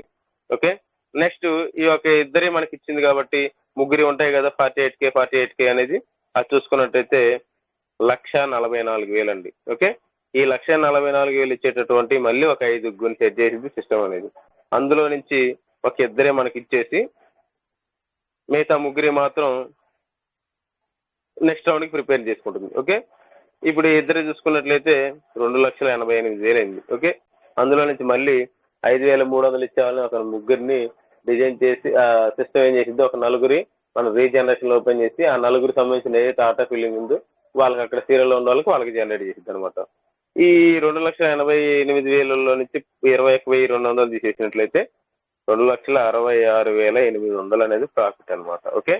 ఓకే, నెక్స్ట్ ఈ యొక్క ఇద్దరే మనకి ఇచ్చింది కాబట్టి ముగ్గురి ఉంటాయి కదా 48K అనేది, అది చూసుకున్నట్టయితే 1,44,000 అండి. ఓకే, ఈ 1,44,000 ఇచ్చేటటువంటి మళ్ళీ ఒక 5 సెట్ చేసింది సిస్టమ్ అనేది. అందులో నుంచి ఒక ఇద్దరే మనకి ఇచ్చేసి మిగతా ముగ్గురి మాత్రం నెక్స్ట్ రౌండ్కి ప్రిపేర్ చేసుకుంటుంది. ఓకే, ఇప్పుడు ఇద్దరు చూసుకున్నట్లయితే 2,88,000 అయింది. ఓకే, అందులో నుంచి మళ్ళీ 5,300 ఇచ్చేవాళ్ళని ఒక ముగ్గురిని డిజైన్ చేసి సిస్టమ్ ఏం చేసింది, ఒక నలుగురి మనం రీజనరేషన్ ఓపెన్ చేసి ఆ నలుగురికి సంబంధించిన ఏదైతే ఆటో ఫిల్లింగ్ ఉందో వాళ్ళకి అక్కడ సీరియల్లో ఉన్న వాళ్ళకి జనరేట్ చేసింది అనమాట. ఈ 2,88,000 నుంచి 21,200 తీసేసినట్లయితే 2,66,800 అనేది ప్రాఫిట్ అనమాట. ఓకే,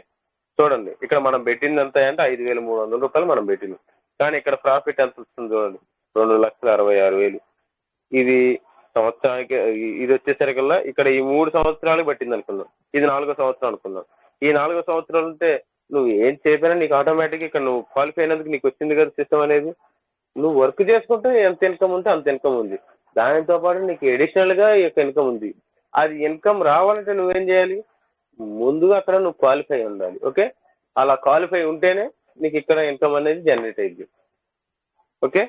చూడండి, ఇక్కడ మనం పెట్టింది ఎంత అంటే 5,300 రూపాయలు మనం పెట్టింది, కానీ ఇక్కడ ప్రాఫిట్ ఎంత వస్తుంది చూడండి, 2,66,000. ఇది సంవత్సరానికి ఇది వచ్చేసరికల్లా ఇక్కడ ఈ 3 సంవత్సరాలు పట్టింది అనుకుందాం, ఇది 4వ సంవత్సరం అనుకుందాం. ఈ 4వ సంవత్సరాలు అంటే నువ్వు ఏం చెప్పినా నీకు ఆటోమేటిక్గా ఇక్కడ నువ్వు క్వాలిఫై అయినందుకు నీకు వచ్చింది కదా సిస్టమ్ అనేది. నువ్వు వర్క్ చేసుకుంటే ఎంత ఇన్కమ్ ఉంటే అంత ఇన్కమ్ ఉంది, దానితో పాటు నీకు అడిషనల్గా ఈ యొక్క ఇన్కమ్ ఉంది. అది ఇన్కమ్ రావాలంటే నువ్వేం చేయాలి, ముందుగా అక్కడ నువ్వు క్వాలిఫై ఉండాలి. ఓకే, అలా క్వాలిఫై ఉంటేనే నీకు ఇక్కడ ఇన్కమ్ అనేది జనరేట్ అయ్యింది. ఓకే,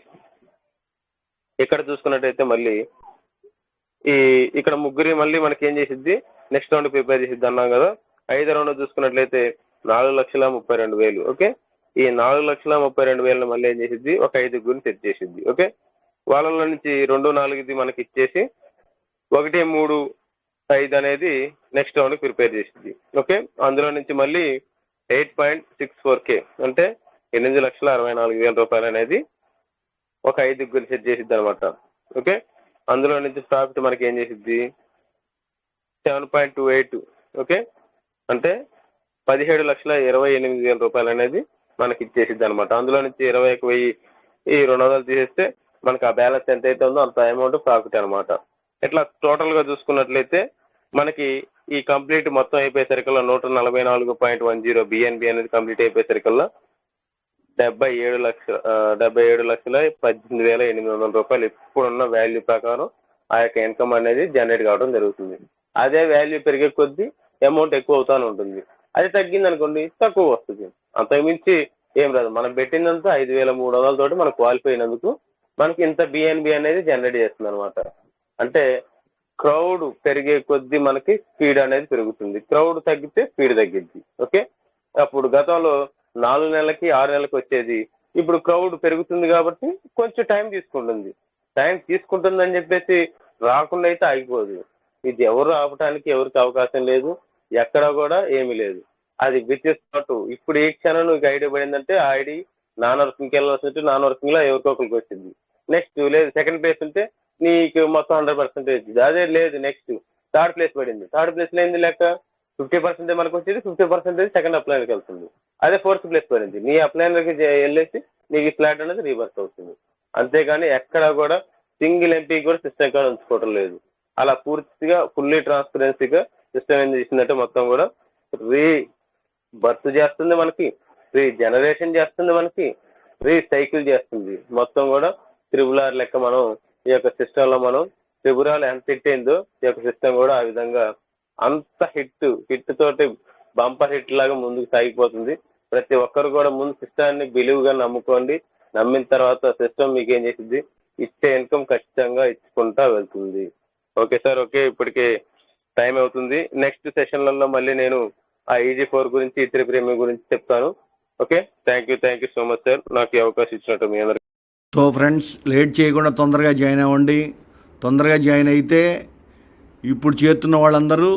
ఇక్కడ చూసుకున్నట్టయితే మళ్ళీ ఇక్కడ ముగ్గురి మళ్ళీ మనకి ఏం చేసిద్ది, నెక్స్ట్ రౌండ్ ప్రిపేర్ చేసిద్ది అన్నాం కదా. 5వ రౌండ్ చూసుకున్నట్లయితే 4,32,000. ఓకే, ఈ 4,32,000 మళ్ళీ ఏం చేసిద్ది, ఒక 5 సెట్ చేసిద్ది. ఓకే, వాళ్ళలో నుంచి 2, 4 మనకి ఇచ్చేసి 1, 3, 5 అనేది నెక్స్ట్ రౌండ్ ప్రిపేర్ చేసిద్ది. ఓకే, అందులో నుంచి మళ్ళీ 8.64K అంటే 8,64,000 రూపాయలు అనేది ఒక 5 సెట్ చేసిద్ది అనమాట. ఓకే, అందులో నుంచి ప్రాఫిట్ మనకి ఏం చేసిద్ది 7.28. ఓకే, అంటే 17,28,000 రూపాయలు అనేది మనకి ఇచ్చేసిద్ది అనమాట. అందులో నుంచి 21,200 తీసేస్తే మనకి ఆ బ్యాలెన్స్ ఎంత అయితే ఉందో అంత అమౌంట్ ప్రాఫిట్ అనమాట. ఇట్లా టోటల్గా చూసుకున్నట్లయితే మనకి ఈ కంప్లీట్ మొత్తం అయిపోయేసరికల్లా 144.10 BNB అనేది కంప్లీట్ అయిపోయేసరికల్లా 77,18,800 రూపాయలు ఇప్పుడున్న వాల్యూ ప్రకారం ఆ యొక్క ఇన్కమ్ అనేది జనరేట్ కావడం జరుగుతుంది. అదే వాల్యూ పెరిగే కొద్దీ అమౌంట్ ఎక్కువ అవుతానే ఉంటుంది. అది తగ్గింది అనుకోండి తక్కువ వస్తుంది. అంతకుమించి ఏం రాదు. మనం పెట్టినంత 5,300 తోటి మనకు క్వాలిఫై అయినందుకు మనకి ఇంత BNB అనేది జనరేట్ చేస్తుంది అనమాట. అంటే క్రౌడ్ పెరిగే కొద్దీ మనకి స్పీడ్ అనేది పెరుగుతుంది, క్రౌడ్ తగ్గితే స్పీడ్ తగ్గిద్ది. ఓకే, అప్పుడు గతంలో 4 నెలలకి 6 నెలలకి వచ్చేది ఇప్పుడు క్రౌడ్ పెరుగుతుంది కాబట్టి కొంచెం టైం తీసుకుంటుందని చెప్పేసి రాకుండా అయితే ఆగిపోదు. ఇది ఎవరు ఆపటానికి ఎవరికి అవకాశం లేదు, ఎక్కడ కూడా ఏమీ లేదు. అది విత్ స్పాట్ ఇప్పుడు ఈ క్షణం నీకు ఐడి పడిందంటే ఆ ఐడి నాన్ వర్కింగ్కి వెళ్ళాల్సి నాన్ వర్కింగ్ లో ఎవరికొకరికి వచ్చింది. నెక్స్ట్ లేదు సెకండ్ ప్లేస్ ఉంటే నీకు మొత్తం 100% అదే లేదు. నెక్స్ట్ థర్డ్ ప్లేస్ పడింది, థర్డ్ ప్లేస్ లో ఏంది లెక్క 50% మనకు వచ్చేది, 50% సెకండ్ అప్లైనర్కి వెళ్తుంది. అదే 4th ప్లేస్ పడింది, నీ అప్లైనర్కి వెళ్ళేసి నీకు ఈ ఫ్లాట్ అనేది రీవర్స్ అవుతుంది. అంతేగాని ఎక్కడ కూడా సింగిల్ ఎంపీ కూడా సిస్టమ్ కార్డు ఉంచుకోవడం లేదు. అలా పూర్తిగా ఫుల్లీ ట్రాన్స్పరెన్సీగా సిస్టమ్ ఏం చేసిందంటే మొత్తం కూడా బర్త్ చేస్తుంది, మనకి జనరేషన్ చేస్తుంది, మనకి సైకిల్ చేస్తుంది. మొత్తం కూడా RRR లెక్క మనం ఈ యొక్క సిస్టంలో మనం RRR ఎంత హిట్ అయిందో ఈ యొక్క సిస్టమ్ కూడా ఆ విధంగా అంత హిట్ తోటి బంపర్ హిట్ లాగా ముందుకు సాగిపోతుంది. ప్రతి ఒక్కరు కూడా ముందు సిస్టాన్ని బిలీవ్గా నమ్ముకోండి. నమ్మిన తర్వాత సిస్టమ్ మీకు ఏం చేసింది ఇచ్చే ఇన్కమ్ ఖచ్చితంగా ఇచ్చుకుంటా వెళ్తుంది. ఓకే సార్, ఓకే, ఇప్పటికే టైం అవుతుంది. నెక్స్ట్ సెషన్లలో మళ్ళీ నేను ఆ EG4 గురించి E3 ప్రీమియం గురించి చెప్తాను. Okay, thank you so much sir, నాకు ఈ అవకాశం ఇచ్చినట్టు మీ అందరికీ. సో ఫ్రెండ్స్, లేట్ చేయకుండా తొందరగా జాయిన్ అవ్వండి. తొందరగా జాయిన్ అయితే ఇప్పుడు చేస్తున్న వాళ్ళందరూ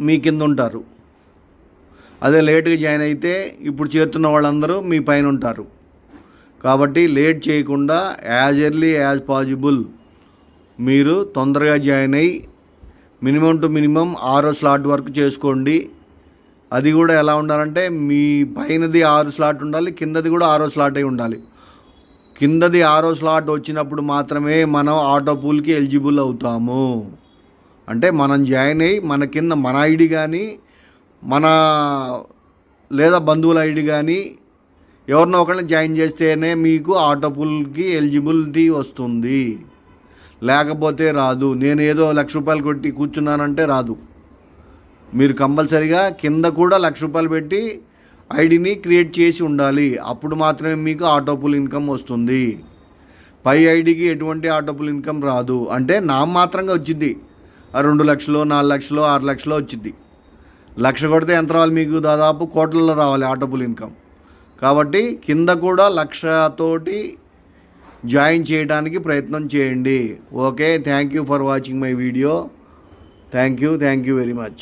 మీ కింద ఉంటారు. అదే లేట్గా జాయిన్ అయితే ఇప్పుడు చేస్తున్న వాళ్ళందరూ మీ పైన ఉంటారు. కాబట్టి లేట్ చేయకుండా యాజ్ ఎర్లీ యాజ్ పాసిబుల్ మీరు తొందరగా జాయిన్ అయ్యి మినిమం టు మినిమం 6వ స్లాట్ వరకు చేసుకోండి. అది కూడా ఎలా ఉండాలంటే మీ పైనది 6 స్లాట్ ఉండాలి, కిందది కూడా 6వ స్లాట్ అయి ఉండాలి. కిందది 6వ స్లాట్ వచ్చినప్పుడు మాత్రమే మనం ఆటో పూల్కి ఎలిజిబుల్ అవుతాము. అంటే మనం జాయిన్ అయ్యి మన కింద మన ఐడి కానీ మన లేదా బంధువుల ఐడి కానీ ఎవరినో ఒకరిని జాయిన్ చేస్తేనే మీకు ఆటో పూల్కి ఎలిజిబిలిటీ వస్తుంది, లేకపోతే రాదు. నేను ఏదో ₹1,00,000 కొట్టి కూర్చున్నానంటే రాదు. మీరు కంపల్సరీగా కింద కూడా ₹1,00,000 పెట్టి ఐడిని క్రియేట్ చేసి ఉండాలి. అప్పుడు మాత్రమే మీకు ఆటో పూల్ ఇన్కమ్ వస్తుంది. పై ఐడికి ఎటువంటి ఆటో పూల్ ఇన్కమ్ రాదు. అంటే నామమాత్రంగా వచ్చింది 2 లక్షలు 4 లక్షలు 6 లక్షలు వచ్చింది. 1,00,000 కొడితే ఎంత రావాలి మీకు? దాదాపు కోట్లలో రావాలి ఆటో పూల్ ఇన్కమ్. కాబట్టి కింద కూడా 1,00,000 తోటి జాయిన్ చేయడానికి ప్రయత్నం చేయండి. Okay, thank you for watching my video. Thank you very much.